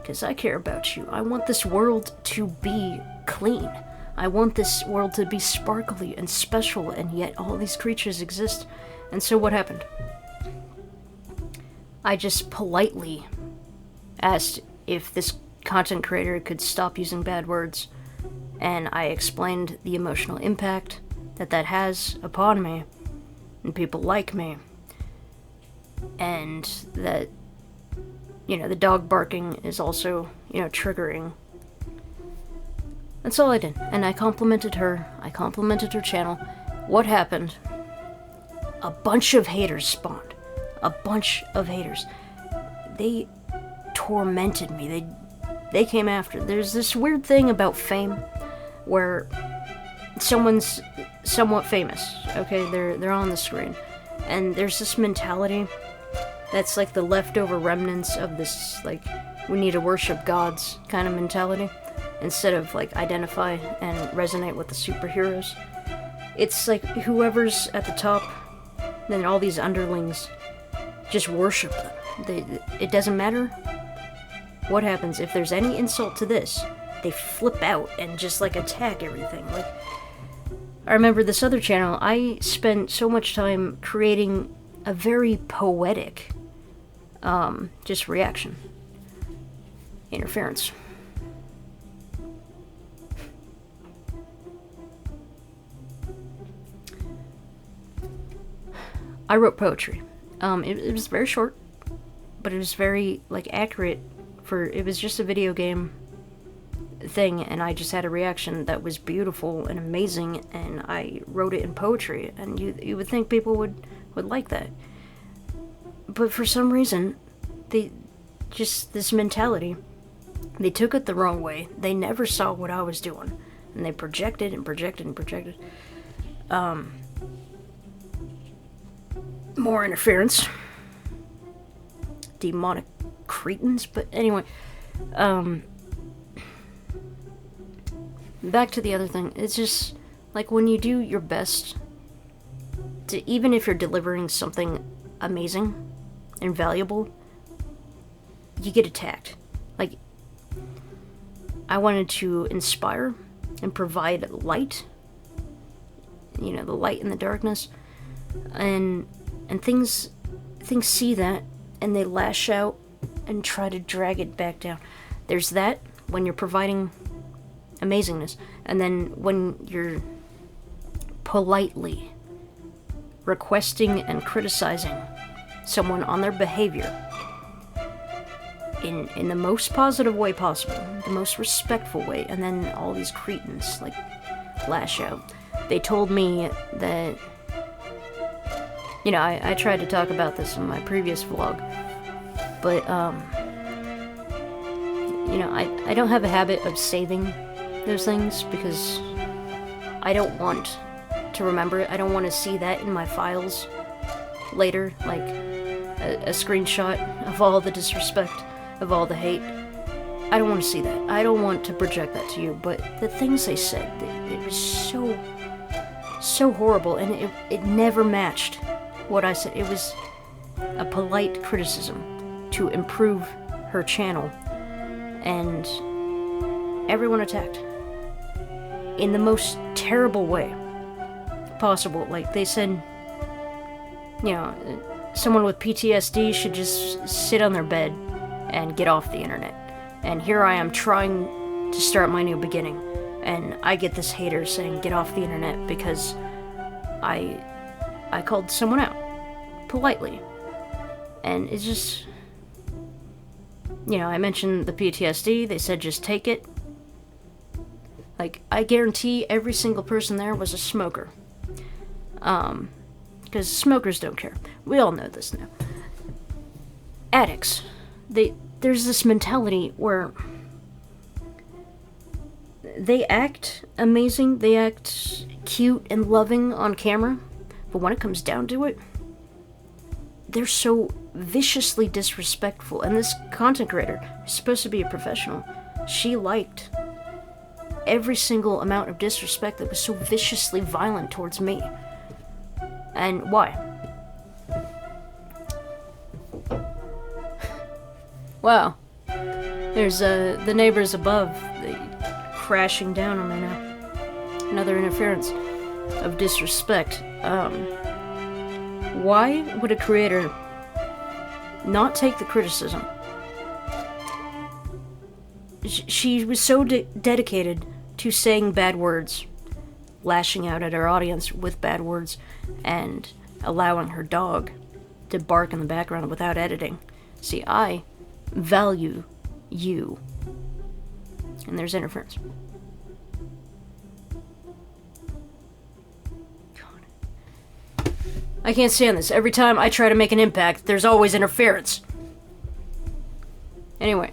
Because I care about you. I want this world to be clean. I want this world to be sparkly and special, and yet all these creatures exist. And so what happened? I just politely asked if this content creator could stop using bad words, and I explained the emotional impact that has upon me and people like me, and that, you know, the dog barking is also, you know, triggering. That's all I did. And I complimented her. I complimented her channel. What happened? A bunch of haters spawned. A bunch of haters. They tormented me. They came after. There's this weird thing about fame where someone's somewhat famous. Okay, they're on the screen. And there's this mentality that's like the leftover remnants of this, like, we need to worship gods kind of mentality, instead of, like, identify and resonate with the superheroes. It's like whoever's at the top, then all these underlings just worship them. It doesn't matter what happens. If there's any insult to this, they flip out and just, like, attack everything. Like, I remember this other channel, I spent so much time creating a very poetic just reaction. Interference. I wrote poetry. It was very short, but it was very, like, accurate for, it was just a video game thing, and I just had a reaction that was beautiful and amazing, and I wrote it in poetry, and you would think people would like that. But for some reason, this mentality, they took it the wrong way. They never saw what I was doing, and they projected and projected and projected. More interference. Demonic CREATONS, but anyway, back to the other thing. It's just, like, when you do your best to, even if you're delivering something amazing and valuable, you get attacked. Like, I wanted to inspire and provide light, you know, the light in the darkness, and things see that, and they lash out and try to drag it back down. There's that when you're providing amazingness, and then when you're politely requesting and criticizing someone on their behavior in the most positive way possible, the most respectful way, and then all these cretins, like, lash out. They told me that, you know, I tried to talk about this in my previous vlog, but, you know, I don't have a habit of saving those things, because I don't want to remember it. I don't want to see that in my files later, like a screenshot of all the disrespect, of all the hate. I don't want to see that. I don't want to project that to you, but the things they said, it was so horrible, and it never matched what I said. It was a polite criticism to improve her channel, and everyone attacked in the most terrible way possible. Like, they said, you know, someone with PTSD should just sit on their bed and get off the internet. And here I am trying to start my new beginning, and I get this hater saying get off the internet because I called someone out politely. And it's just, you know, I mentioned the PTSD, they said just take it. Like, I guarantee every single person there was a smoker. Because smokers don't care. We all know this now. Addicts. There's this mentality where they act amazing, they act cute and loving on camera, but when it comes down to it, they're so viciously disrespectful. And this content creator is supposed to be a professional. She liked every single amount of disrespect that was so viciously violent towards me. And why? Wow. There's the neighbors above, they crashing down on me now. Another interference of disrespect. Why would a creator not take the criticism? She was so dedicated to saying bad words, lashing out at her audience with bad words, and allowing her dog to bark in the background without editing. See, I value you. And there's interference. God. I can't stand this. Every time I try to make an impact, there's always interference. Anyway,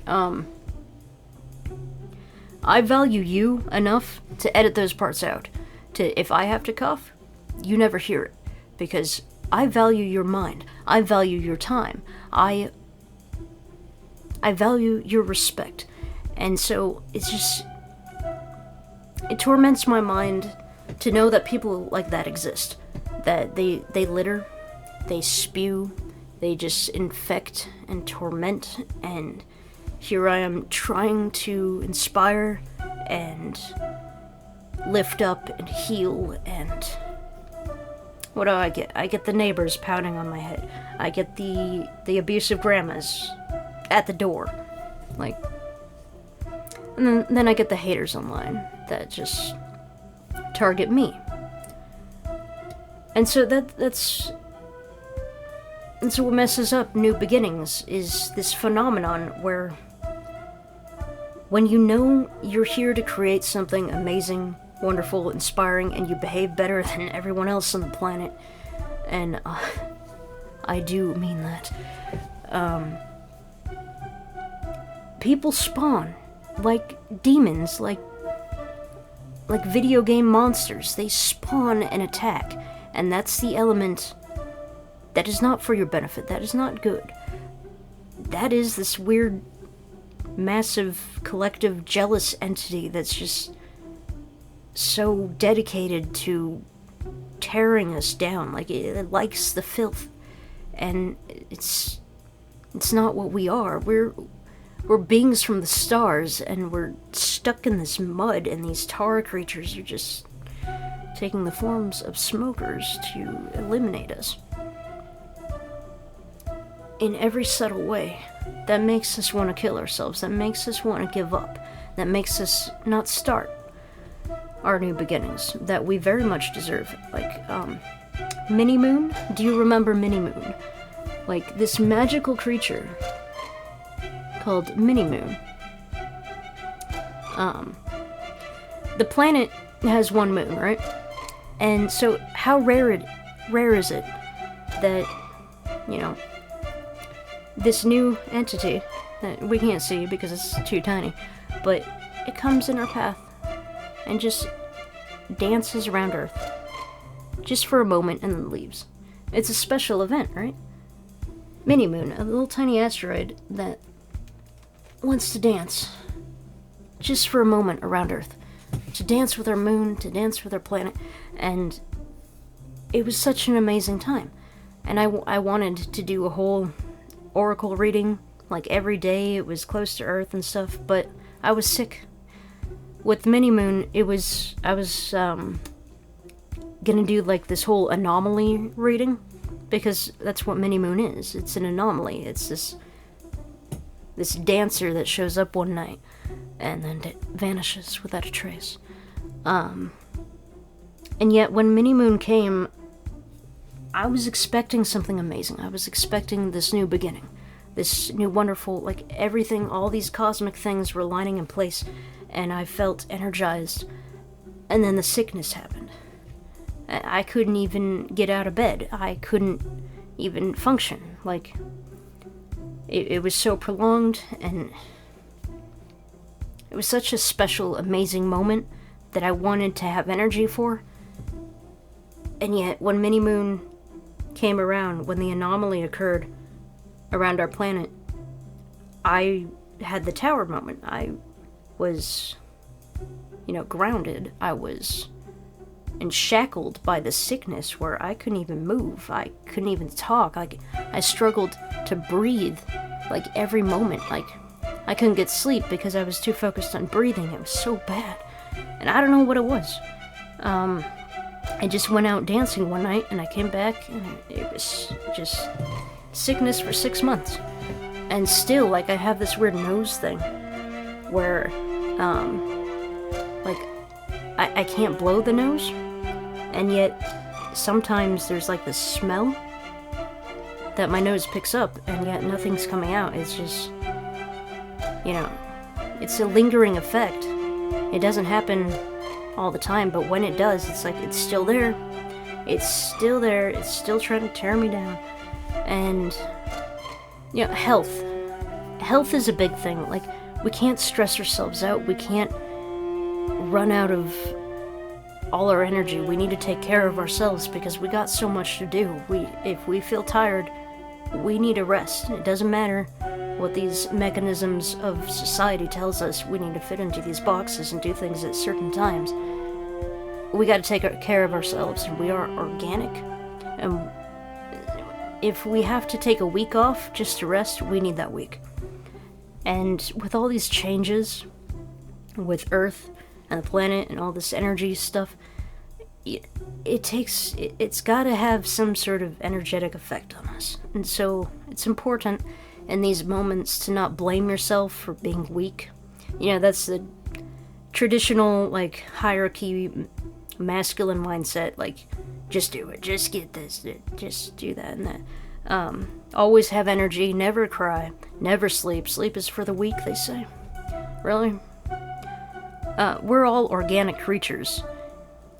I value you enough to edit those parts out. If I have to cough, you never hear it. Because I value your mind. I value your time. I value your respect. And so, it's just, it torments my mind to know that people like that exist. That they litter, they spew, they just infect and torment, and here I am trying to inspire and lift up and heal, and what do I get? I get the neighbors pounding on my head. I get the abusive grandmas at the door. Like, and then I get the haters online that just target me. And so that's what messes up New Beginnings, is this phenomenon where when you know you're here to create something amazing, wonderful, inspiring, and you behave better than everyone else on the planet, and I do mean that, people spawn like demons, like video game monsters. They spawn and attack, and that's the element that is not for your benefit. That is not good. That is this weird, massive, collective, jealous entity that's just so dedicated to tearing us down. Like, it likes the filth, and it's not what we are. We're beings from the stars, and we're stuck in this mud, and these tar creatures are just taking the forms of smokers to eliminate us. In every subtle way, that makes us want to kill ourselves, that makes us want to give up, that makes us not start our new beginnings that we very much deserve. Like, MiniMoon? Do you remember MiniMoon? Like, this magical creature called MiniMoon. The planet has one moon, right? And so, how rare is it that, you know, this new entity that we can't see because it's too tiny, but it comes in our path and just dances around Earth just for a moment and then leaves. It's a special event, right? MiniMoon, a little tiny asteroid that wants to dance just for a moment around Earth, to dance with our moon, to dance with our planet, and it was such an amazing time. And I wanted to do a whole oracle reading, like every day. It was close to Earth and stuff, but I was sick. With MiniMoon, I was gonna do like this whole anomaly reading, because that's what NeW is. It's an anomaly. It's this dancer that shows up one night and then it vanishes without a trace. And yet when NeW came, I was expecting something amazing. I was expecting this new beginning, this new wonderful, like everything, all these cosmic things were lining in place, and I felt energized. And then the sickness happened. I couldn't even get out of bed. I couldn't even function. Like, it was so prolonged, and it was such a special, amazing moment that I wanted to have energy for. And yet, when NeW came around, when the anomaly occurred around our planet, I had the tower moment. I was, grounded. I was enshackled by the sickness where I couldn't even move. I couldn't even talk. I struggled to breathe, like, every moment. Like, I couldn't get sleep because I was too focused on breathing. It was so bad. And I don't know what it was. I just went out dancing one night, and I came back, and it was just sickness for 6 months. And still, like, I have this weird nose thing where, I can't blow the nose, and yet sometimes there's, like, this smell that my nose picks up, and yet nothing's coming out. It's just, it's a lingering effect. It doesn't happen all the time, but when it does, it's like, it's still there. It's still there. It's still trying to tear me down. And, health. Health is a big thing. Like, we can't stress ourselves out. We can't run out of all our energy. We need to take care of ourselves because we got so much to do. If we feel tired, we need a rest. It doesn't matter what these mechanisms of society tells us we need to fit into these boxes and do things at certain times. We got to take care of ourselves, and we are organic. And if we have to take a week off just to rest, we need that week. And with all these changes with Earth and the planet and all this energy stuff, it's got to have some sort of energetic effect on us. And so it's important in these moments to not blame yourself for being weak. That's the traditional, like, hierarchy, masculine mindset, like, just do it, just get this, just do that and that. Always have energy, never cry, never sleep. Sleep is for the weak, they say. Really? We're all organic creatures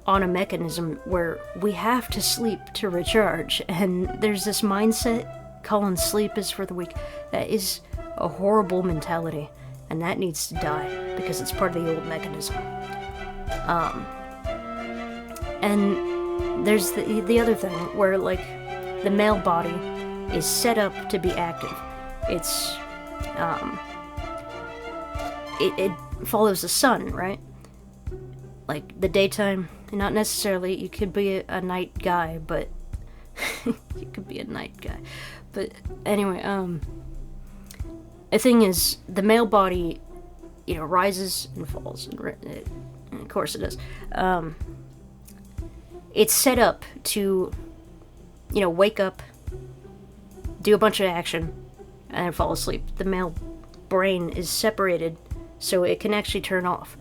on a mechanism where we have to sleep to recharge, and there's this mindset calling sleep is for the weak. That is a horrible mentality, and that needs to die because it's part of the old mechanism. And there's the other thing where, like, the male body is set up to be active. It's it follows the sun, right? Like, the daytime, not necessarily. You could be a night guy, but you could be a night guy. But anyway, the thing is, the male body, rises and falls, and of course it does. It's set up to, wake up, do a bunch of action, and then fall asleep. The male brain is separated so it can actually turn off.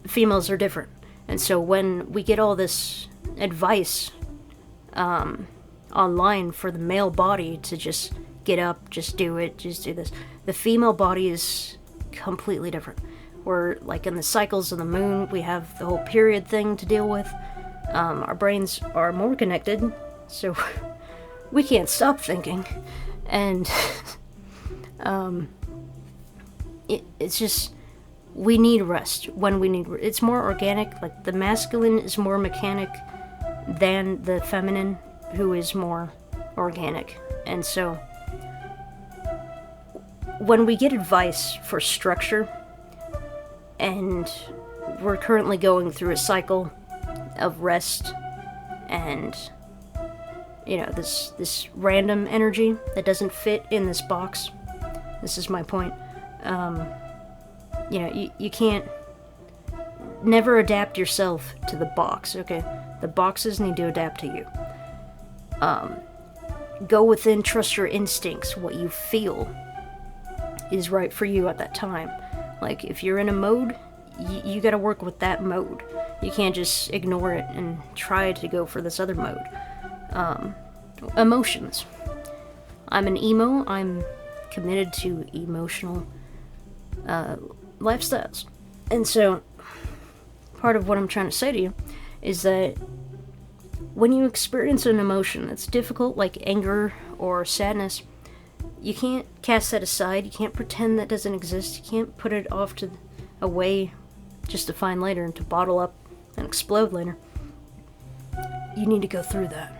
Females are different. And so when we get all this advice online for the male body to just get up, just do it, just do this, the female body is completely different. We're, like, in the cycles of the moon, we have the whole period thing to deal with. Our brains are more connected, so we can't stop thinking. And it's just, we need rest when we need it's more organic. Like, the masculine is more mechanic than the feminine, who is more organic. And so when we get advice for structure, and we're currently going through a cycle of rest and, this random energy that doesn't fit in this box. This is my point. You can't never adapt yourself to the box, okay? The boxes need to adapt to you. Go within, trust your instincts, what you feel is right for you at that time. Like, if you're in a mode, you gotta work with that mode. You can't just ignore it and try to go for this other mode. Emotions. I'm an emo. I'm committed to emotional lifestyles. And so, part of what I'm trying to say to you is that when you experience an emotion that's difficult, like anger or sadness, you can't cast that aside. You can't pretend that doesn't exist. You can't put it off to away just to find later and to bottle up and explode later. You need to go through that.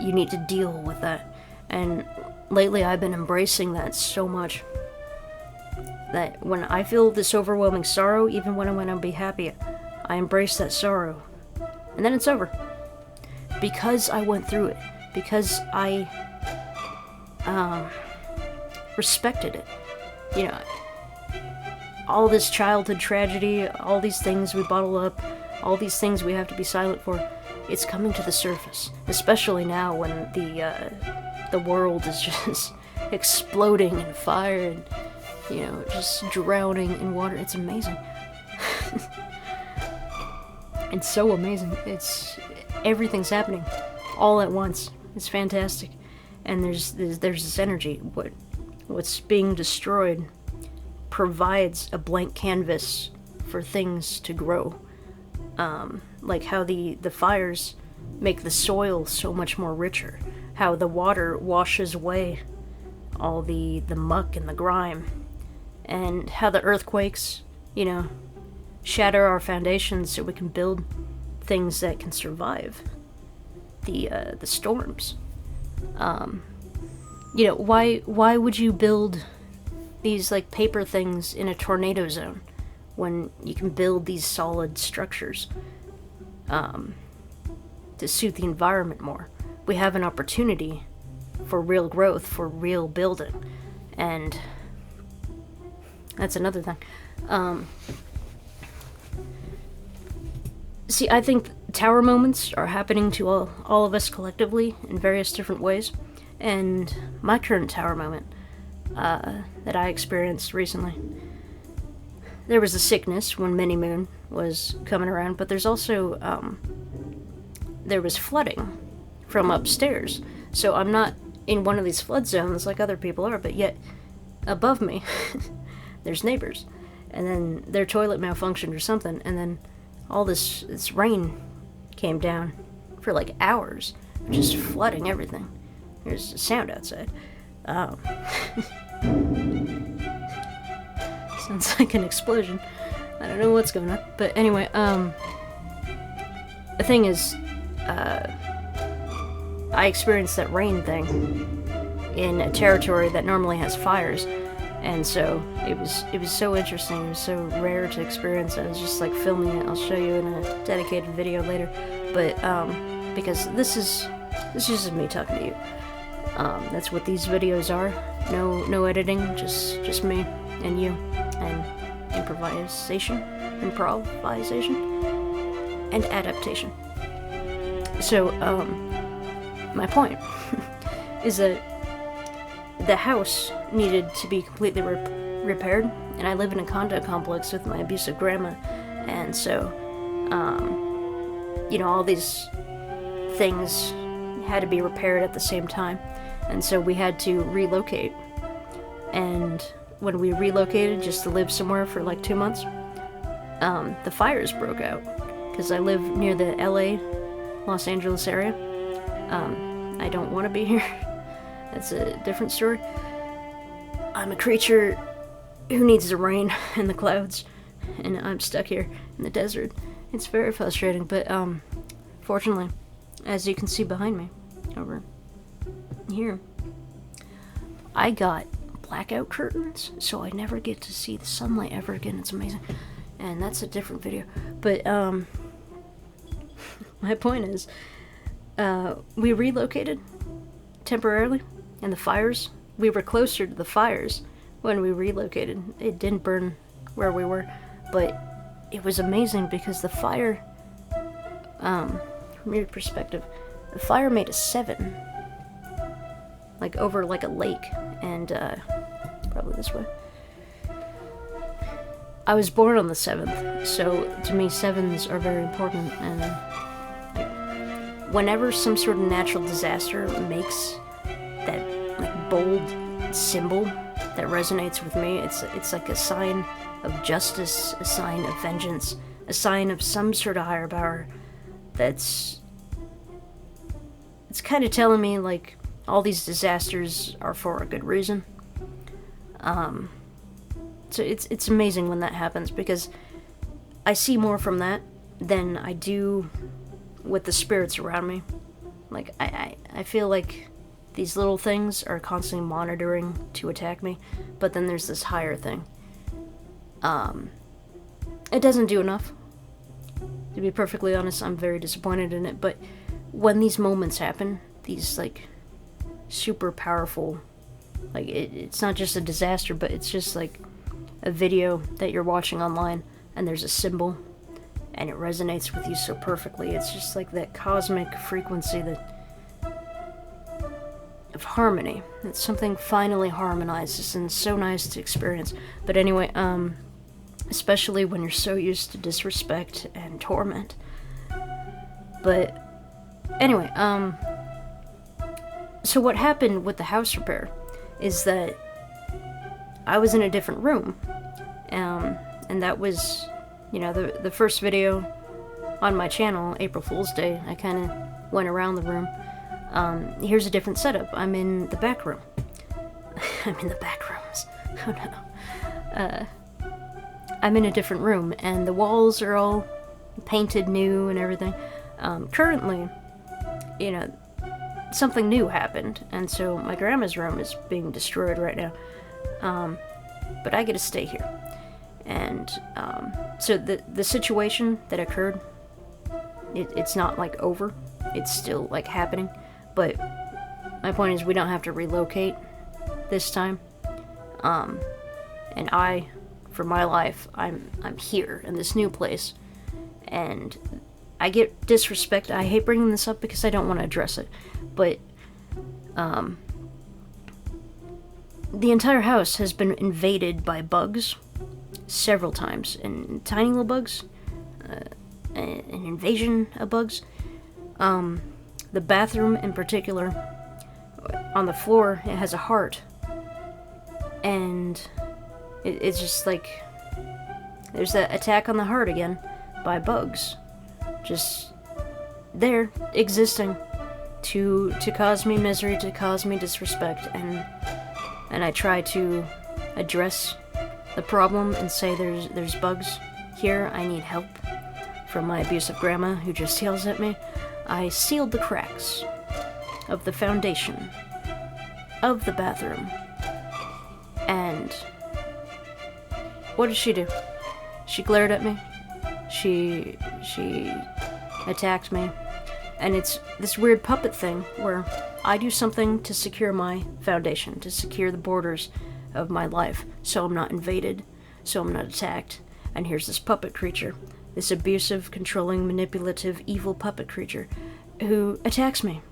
You need to deal with that. And lately I've been embracing that so much that when I feel this overwhelming sorrow, even when I want to be happy, I embrace that sorrow. And then it's over. Because I went through it. Because I respected it. You know, all this childhood tragedy, all these things we bottle up, all these things we have to be silent for, it's coming to the surface. Especially now when the world is just exploding in fire and, you know, just drowning in water. It's amazing. It's so amazing. Everything's happening all at once. It's fantastic. And there's this energy. What's being destroyed provides a blank canvas for things to grow. Like how the fires make the soil so much more richer. How the water washes away all the muck and the grime. And how the earthquakes, you know, shatter our foundations so we can build things that can survive the storms. You know, why would you build these like paper things in a tornado zone when you can build these solid structures to suit the environment more? We have an opportunity for real growth, for real building, and that's another thing. See, I think tower moments are happening to all of us collectively in various different ways, and my current tower moment that I experienced recently, there was a sickness when mini-moon was coming around, but there's also, there was flooding from upstairs, so I'm not in one of these flood zones like other people are, but yet above me there's neighbors, and then their toilet malfunctioned or something, and then all this rain came down for like hours, just flooding everything. There's sound outside. Sounds like an explosion. I don't know what's going on, but anyway, the thing is, I experienced that rain thing in a territory that normally has fires, and so it was so interesting. It was so rare to experience. I was just like filming it. I'll show you in a dedicated video later, but because this is just me talking to you. That's what these videos are. No editing, just me and you, and improvisation, and adaptation. So, my point is that the house needed to be completely repaired, and I live in a condo complex with my abusive grandma, and so, you know, all these things had to be repaired at the same time, and so we had to relocate. And when we relocated just to live somewhere for like 2 months, the fires broke out, because I live near the LA, Los Angeles area. I don't want to be here. That's a different story. I'm a creature who needs the rain and the clouds, and I'm stuck here in the desert. It's very frustrating, but fortunately, as you can see behind me, over here, I got blackout curtains, so I never get to see the sunlight ever again. It's amazing. And that's a different video. But my point is, we relocated temporarily, and the fires, we were closer to the fires when we relocated. It didn't burn where we were, but it was amazing because the fire from your perspective, the fire made a 7. Like, over, like, a lake. And, probably this way. I was born on the 7th, so to me 7s are very important, and like, whenever some sort of natural disaster makes that like bold symbol that resonates with me, it's like a sign of justice, a sign of vengeance, a sign of some sort of higher power it's kind of telling me like all these disasters are for a good reason. So it's amazing when that happens, because I see more from that than I do with the spirits around me. Like, I feel like these little things are constantly monitoring to attack me, but then there's this higher thing. It doesn't do enough. To be perfectly honest, I'm very disappointed in it, but when these moments happen, these, like, super powerful, like, it's not just a disaster, but it's just, like, a video that you're watching online, and there's a symbol, and it resonates with you so perfectly. It's just like that cosmic frequency of harmony. It's something finally harmonizes, and it's so nice to experience. But anyway, especially when you're so used to disrespect and torment. But anyway, so what happened with the house repair is that I was in a different room, and that was, you know, the first video on my channel, April Fool's Day. I kind of went around the room. Here's a different setup. I'm in the back room. I'm in the back rooms. Oh no. I'm in a different room, and the walls are all painted new and everything. Currently, you know, something new happened, and so my grandma's room is being destroyed right now. But I get to stay here. And so the situation that occurred, it's not like over. It's still like happening. But my point is, we don't have to relocate this time. And I, for my life, I'm here in this new place, and I get disrespect. I hate bringing this up because I don't want to address it, but the entire house has been invaded by bugs several times, and tiny little bugs, an invasion of bugs. The bathroom in particular, on the floor, it has a heart, and it's just like there's that attack on the heart again by bugs, just there existing to cause me misery, to cause me disrespect, and I try to address the problem and say there's bugs here, I need help from my abusive grandma who just yells at me. I sealed the cracks of the foundation of the bathroom, and what did she do? She glared at me, she attacked me, and it's this weird puppet thing where I do something to secure my foundation, to secure the borders of my life, so I'm not invaded, so I'm not attacked, and here's this puppet creature, this abusive, controlling, manipulative, evil puppet creature who attacks me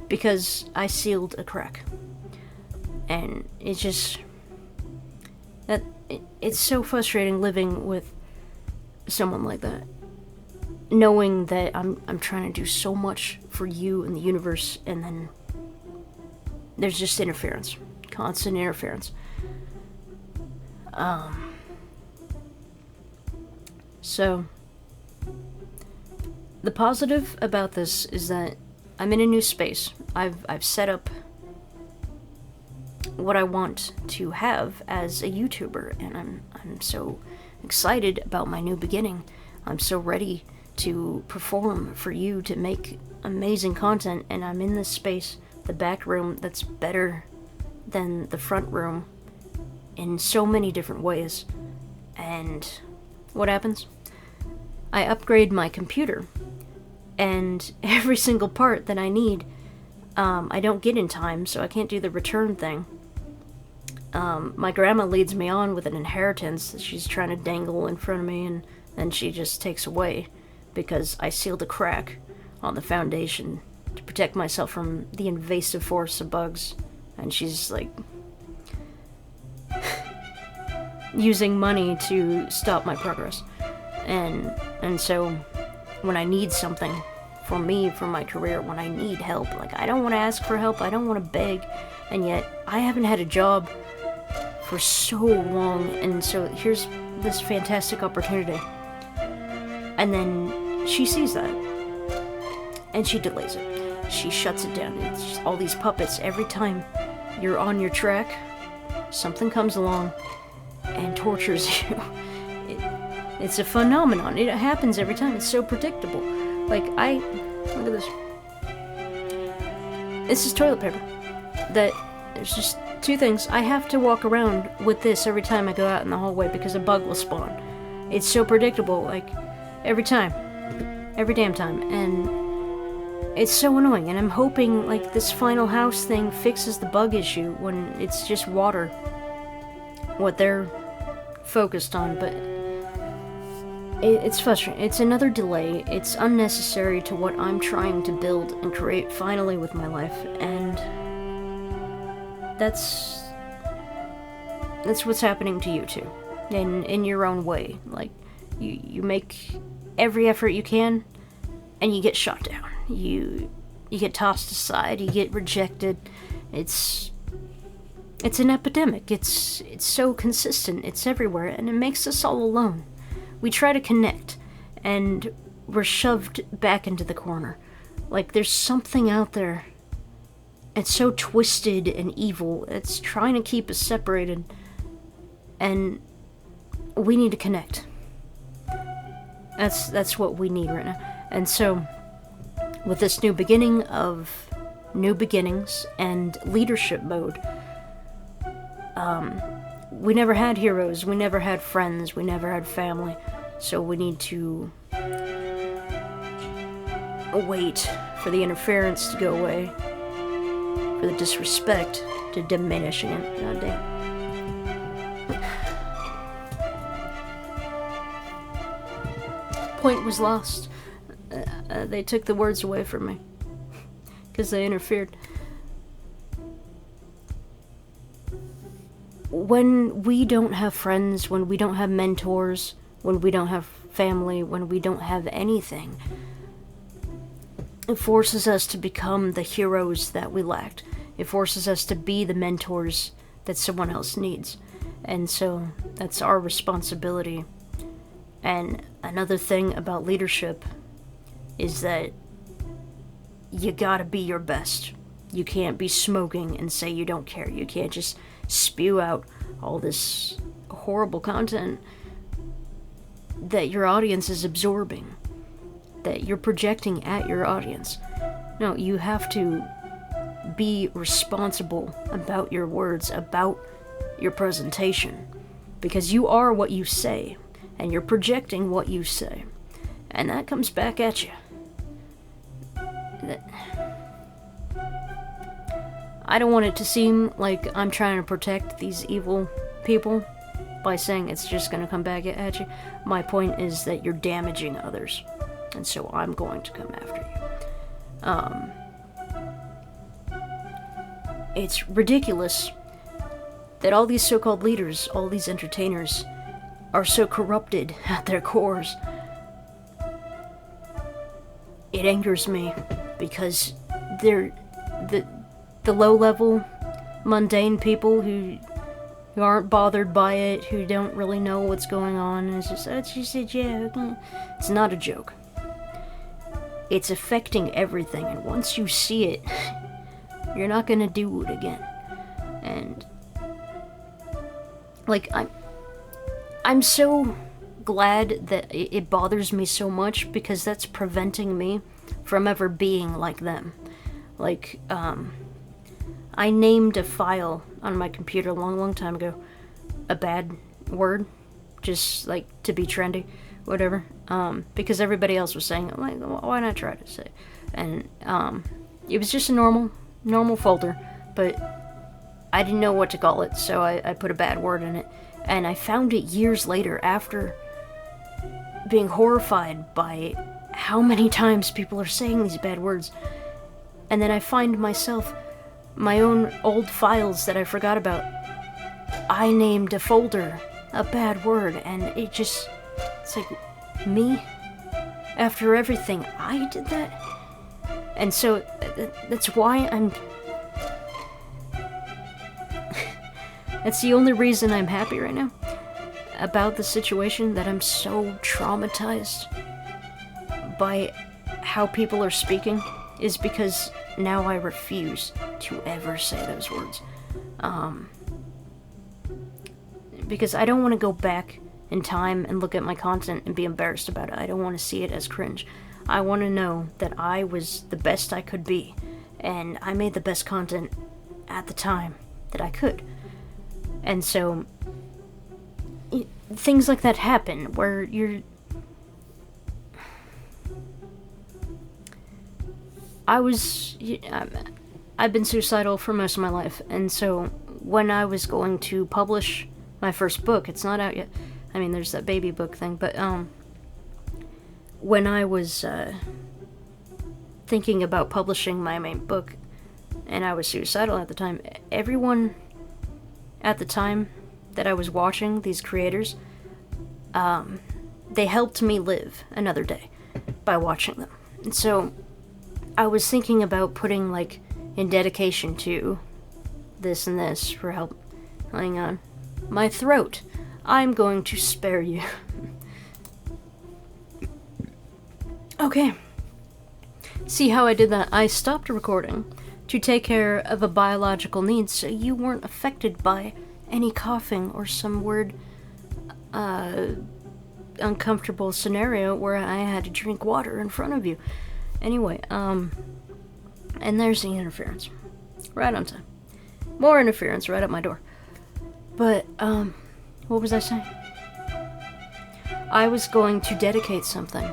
because I sealed a crack. And it's just it's so frustrating living with someone like that, knowing that I'm trying to do so much for you and the universe, and then there's just interference, constant interference. So the positive about this is that I'm in a new space. I've set up what I want to have as a YouTuber, and I'm so excited about my new beginning. I'm so ready to perform for you, to make amazing content, and I'm in this space, the back room, that's better than the front room in so many different ways. And what happens? I upgrade my computer, and every single part that I need, I don't get in time, so I can't do the return thing. My grandma leads me on with an inheritance that she's trying to dangle in front of me, and then she just takes away because I sealed a crack on the foundation to protect myself from the invasive force of bugs. And she's like using money to stop my progress. And so when I need something for me, for my career, when I need help, like, I don't want to ask for help, I don't want to beg, and yet I haven't had a job for so long, and so here's this fantastic opportunity. And then she sees that, and she delays it. She shuts it down. It's just all these puppets. Every time you're on your track, something comes along and tortures you. It's a phenomenon. It happens every time. It's so predictable. Like, look at this. This is toilet paper. That, there's just two things. I have to walk around with this every time I go out in the hallway because a bug will spawn. It's so predictable, like, every time. Every damn time. And it's so annoying. And I'm hoping, like, this final house thing fixes the bug issue when it's just water. What they're focused on, but it's frustrating. It's another delay. It's unnecessary to what I'm trying to build and create finally with my life, and that's what's happening to you too, in your own way. Like, you make every effort you can, and you get shot down. You get tossed aside. You get rejected. It's an epidemic. It's so consistent. It's everywhere, and it makes us all alone. We try to connect, and we're shoved back into the corner. Like, there's something out there. It's so twisted and evil. It's trying to keep us separated, and we need to connect. That's what we need right now. And so, with this new beginning of new beginnings and leadership mode, we never had heroes, we never had friends, we never had family, so we need to wait for the interference to go away, for the disrespect to diminish again. God damn. Point was lost. They took the words away from me, because they interfered. When we don't have friends, when we don't have mentors, when we don't have family, when we don't have anything, it forces us to become the heroes that we lacked. It forces us to be the mentors that someone else needs. And so that's our responsibility. And another thing about leadership is that you gotta be your best. You can't be smoking and say you don't care. You can't just spew out all this horrible content that your audience is absorbing, that you're projecting at your audience. No, you have to be responsible about your words, about your presentation, because you are what you say, and you're projecting what you say, and that comes back at you. I don't want it to seem like I'm trying to protect these evil people by saying it's just going to come back at you. My point is that you're damaging others, and so I'm going to come after you. It's ridiculous that all these so-called leaders, all these entertainers, are so corrupted at their cores. It angers me because they're the low-level, mundane people who aren't bothered by it, who don't really know what's going on. It's just a joke. It's not a joke. It's affecting everything, and once you see it, you're not gonna do it again. And like, I'm so glad that it bothers me so much, because that's preventing me from ever being like them. Like, I named a file on my computer a long time ago a bad word, just like to be trendy, whatever, because everybody else was saying it. Like, why not try to say it? And it was just a normal folder, but I didn't know what to call it, so I put a bad word in it, and I found it years later after being horrified by how many times people are saying these bad words. And then I find myself, my own old files that I forgot about, I named a folder a bad word, and it's like, me? After everything, I did that? And so, that's why I'm... That's the only reason I'm happy right now about the situation, that I'm so traumatized by how people are speaking, is because now I refuse to ever say those words. Because I don't want to go back in time and look at my content and be embarrassed about it. I don't want to see it as cringe. I want to know that I was the best I could be, and I made the best content at the time that I could. And so, things like that happen, where you're... I've been suicidal for most of my life, and so when I was going to publish my first book, it's not out yet. I mean, there's that baby book thing, but when I was thinking about publishing my main book, and I was suicidal at the time, everyone at the time that I was watching these creators, they helped me live another day by watching them. And so I was thinking about putting, like, in dedication to this and this for help. Hang on. My throat. I'm going to spare you. Okay. See how I did that? I stopped recording to take care of a biological need, so you weren't affected by any coughing or some weird, uncomfortable scenario where I had to drink water in front of you. Anyway, and there's the interference. Right on time. More interference right at my door. But, what was I saying? I was going to dedicate something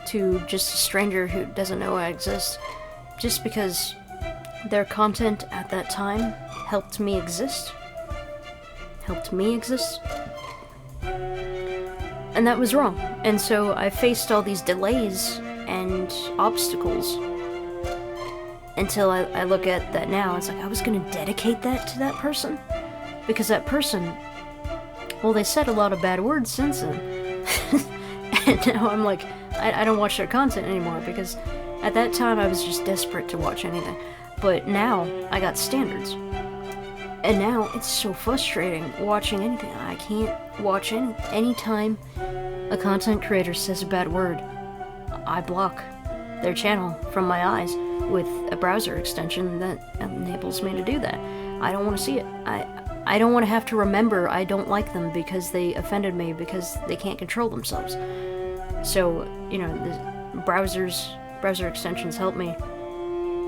to just a stranger who doesn't know I exist, just because their content at that time helped me exist. And that was wrong. And so I faced all these delays and obstacles until I look at that now. It's like, I was going to dedicate that to that person? Because that person, well, they said a lot of bad words since then. And now I'm like, I don't watch their content anymore, because at that time I was just desperate to watch anything. But now I got standards. And now it's so frustrating watching anything. I can't watch any time a content creator says a bad word. I block their channel from my eyes with a browser extension that enables me to do that. I don't want to see it. I don't want to have to remember I don't like them because they offended me, because they can't control themselves. So, you know, the browser extensions help me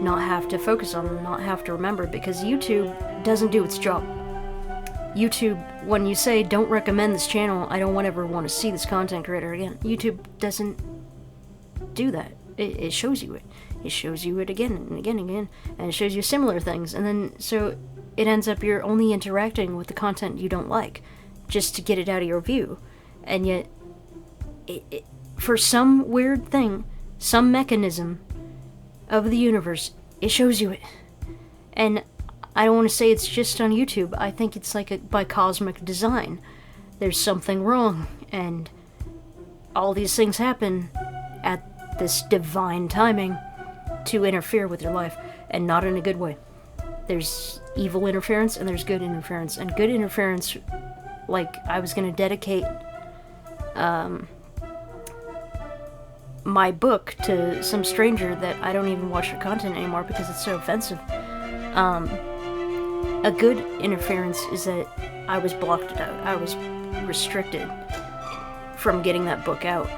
not have to focus on them, not have to remember, because YouTube doesn't do its job. YouTube, when you say, don't recommend this channel, I don't ever want to see this content creator again, YouTube doesn't do that. It shows you it. It shows you it again and again and again, and it shows you similar things, and then, so it ends up you're only interacting with the content you don't like, just to get it out of your view. And yet, for some weird thing, some mechanism of the universe, it shows you it. And I don't want to say it's just on YouTube. I think it's like by cosmic design. There's something wrong, and all these things happen at this divine timing to interfere with your life, and not in a good way. There's evil interference, and there's good interference. And good interference, like, I was going to dedicate my book to some stranger that I don't even watch their content anymore because it's so offensive. A good interference is that I was blocked out. I was restricted from getting that book out.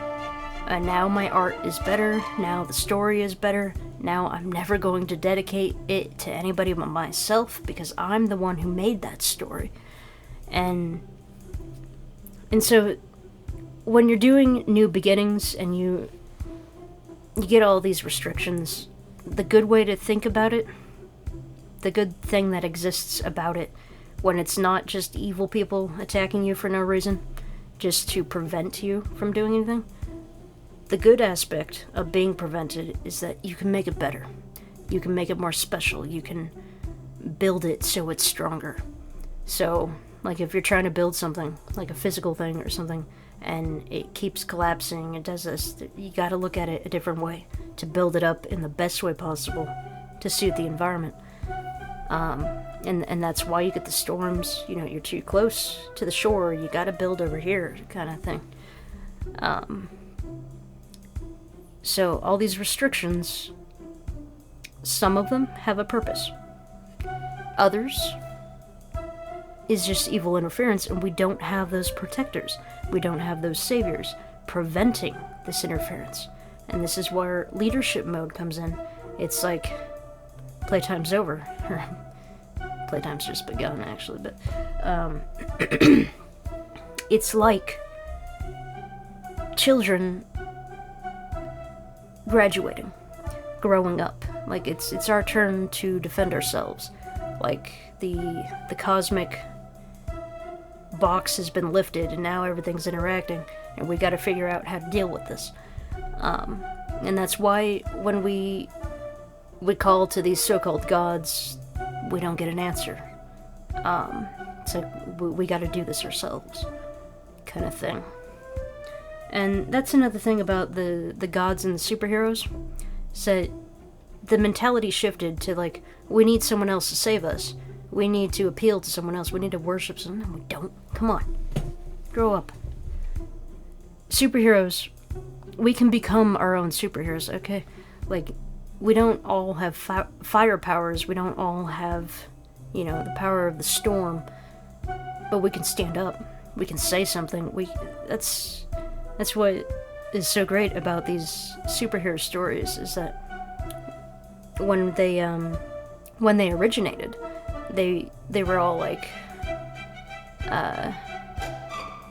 And now my art is better. Now the story is better. Now I'm never going to dedicate it to anybody but myself, because I'm the one who made that story. And so when you're doing new beginnings and you get all these restrictions, the good way to think about it, the good thing that exists about it, when it's not just evil people attacking you for no reason, just to prevent you from doing anything, the good aspect of being prevented is that you can make it better. You can make it more special. You can build it so it's stronger. So, like if you're trying to build something, like a physical thing or something, and it keeps collapsing, it does this, you gotta look at it a different way to build it up in the best way possible to suit the environment. And that's why you get the storms. You know, you're too close to the shore, you gotta build over here, kind of thing. So all these restrictions, some of them have a purpose. Others is just evil interference, and we don't have those protectors. We don't have those saviors preventing this interference. And this is where leadership mode comes in. It's like, playtime's over. Playtime's just begun, actually, but it's like children graduating, growing up. Like it's our turn to defend ourselves. Like the cosmic box has been lifted, and now everything's interacting, and we got to figure out how to deal with this. And that's why when we call to these so-called gods, we don't get an answer. It's like we got to do this ourselves, kind of thing. And that's another thing about the gods and the superheroes. So the mentality shifted to like, we need someone else to save us. We need to appeal to someone else. We need to worship someone. No, we don't. Come on. Grow up. Superheroes, we can become our own superheroes, okay? Like, we don't all have fire powers. We don't all have, you know, the power of the storm. But we can stand up. We can say something. That's what is so great about these superhero stories, is that when they originated, they were all like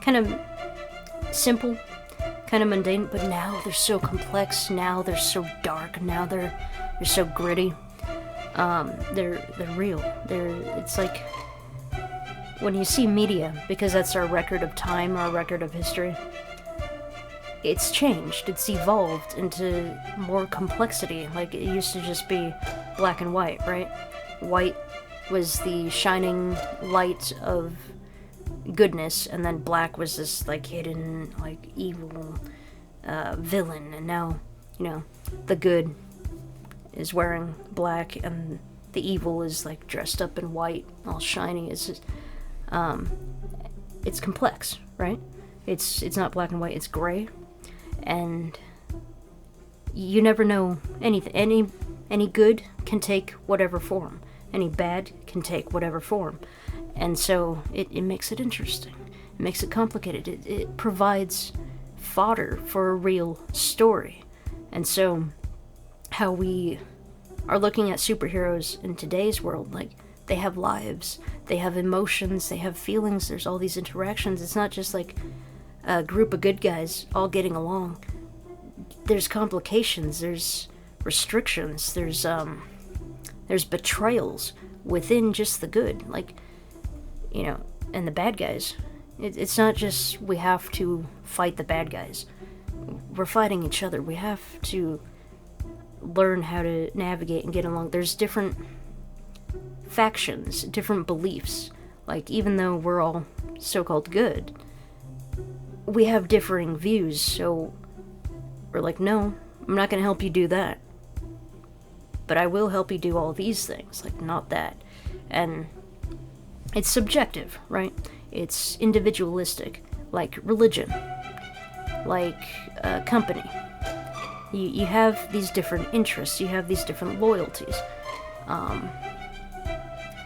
kind of simple, kind of mundane, but now they're so complex, now they're so dark, now they're so gritty. They're real. It's like when you see media, because that's our record of time, our record of history, it's changed, it's evolved into more complexity. Like, it used to just be black and white, right? White was the shining light of goodness, and then black was this, like, hidden, like, evil villain. And now, you know, the good is wearing black, and the evil is, like, dressed up in white, all shiny. It's just, it's complex, right? It's not black and white, it's gray. And you never know anything. Any good can take whatever form. Any bad can take whatever form. And so it makes it interesting. It makes it complicated. It provides fodder for a real story. And so how we are looking at superheroes in today's world, like, they have lives, they have emotions, they have feelings, there's all these interactions. It's not just like a group of good guys all getting along. There's complications, there's restrictions, there's betrayals within just the good, like, you know, and the bad guys. It's not just we have to fight the bad guys. We're fighting each other. We have to learn how to navigate and get along. There's different factions, different beliefs. Like, even though we're all so-called good, we have differing views, so we're like, no, I'm not going to help you do that. But I will help you do all these things, like, not that. And it's subjective, right? It's individualistic, like religion, like a company. You have these different interests, you have these different loyalties,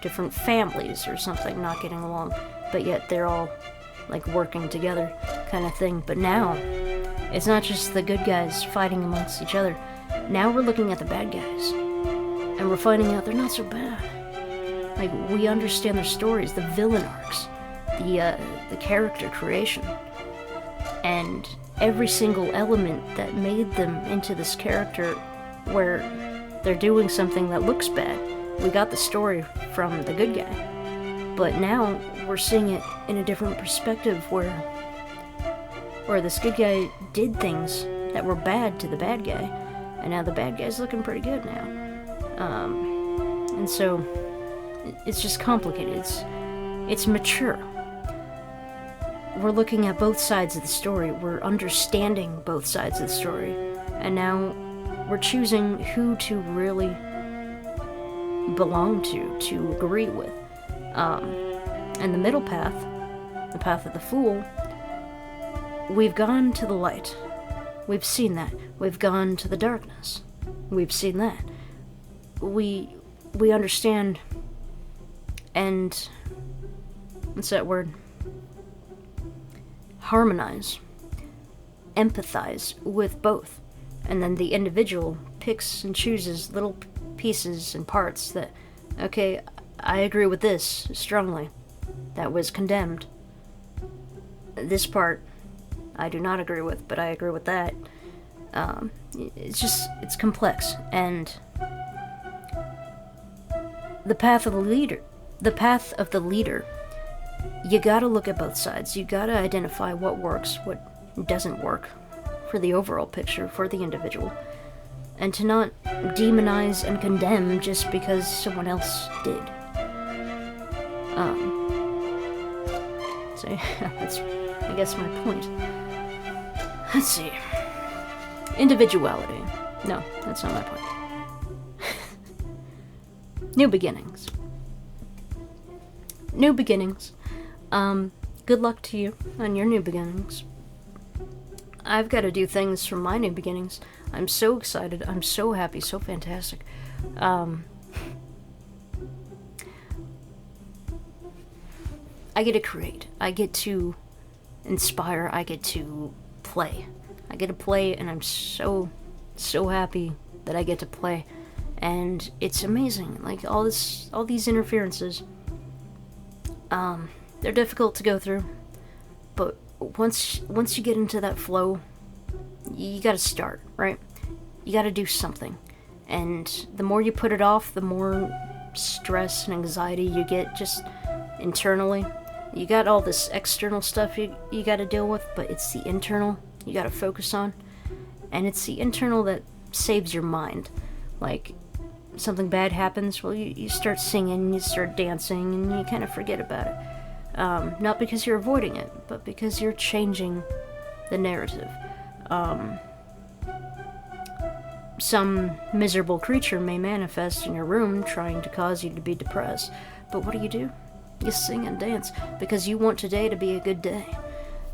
different families or something not getting along, but yet they're all, like, working together, kind of thing. But now, it's not just the good guys fighting amongst each other. Now we're looking at the bad guys, and we're finding out they're not so bad. Like, we understand their stories, the villain arcs, the character creation, and every single element that made them into this character where they're doing something that looks bad. We got the story from the good guy, but now we're seeing it in a different perspective where this good guy did things that were bad to the bad guy, and now the bad guy's looking pretty good now. And so it's just complicated. It's mature. We're looking at both sides of the story. We're understanding both sides of the story, and now we're choosing who to really belong to agree with. And the middle path, the path of the fool, we've gone to the light. We've seen that. We've gone to the darkness. We've seen that. We understand, and what's that word? Harmonize, empathize with both. And then the individual picks and chooses little pieces and parts that, okay, I agree with this strongly. That was condemned. This part I do not agree with, but I agree with that. It's complex. And the path of the leader, you gotta look at both sides. You gotta identify what works, what doesn't work for the overall picture, for the individual. And to not demonize and condemn just because someone else did. So that's, I guess, my point. Let's see. Individuality. No, that's not my point. New beginnings. New beginnings. Good luck to you on your new beginnings. I've got to do things for my new beginnings. I'm so excited. I'm so happy. So fantastic. I get to create. I get to inspire. I get to play. I get to play, and I'm so happy that I get to play. And it's amazing. Like, all these interferences, they're difficult to go through, but once you get into that flow, you gotta start, right? You gotta do something. And the more you put it off, the more stress and anxiety you get just internally. You got all this external stuff you gotta deal with, but it's the internal you gotta focus on. And it's the internal that saves your mind. Like, something bad happens, well, you start singing, you start dancing, and you kind of forget about it. Not because you're avoiding it, but because you're changing the narrative. Some miserable creature may manifest in your room trying to cause you to be depressed, but what do? You sing and dance because you want today to be a good day.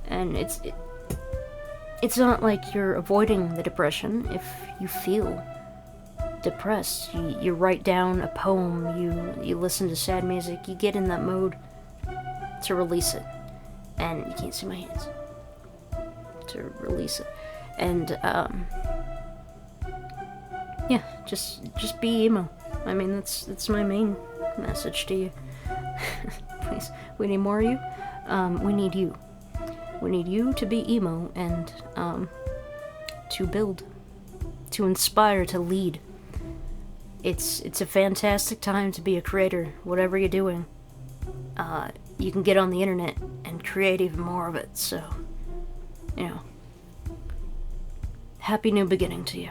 And it's not like you're avoiding the depression. If you feel depressed, you write down a poem, you listen to sad music, you get in that mode to release it. And you can't see my hands. To release it. And yeah, just be emo. I mean, that's my main message to you. Please, we need more of you. We need you. We need you to be emo and to build, to inspire, to lead. It's a fantastic time to be a creator, whatever you're doing. You can get on the internet and create even more of it, so, happy new beginning to you.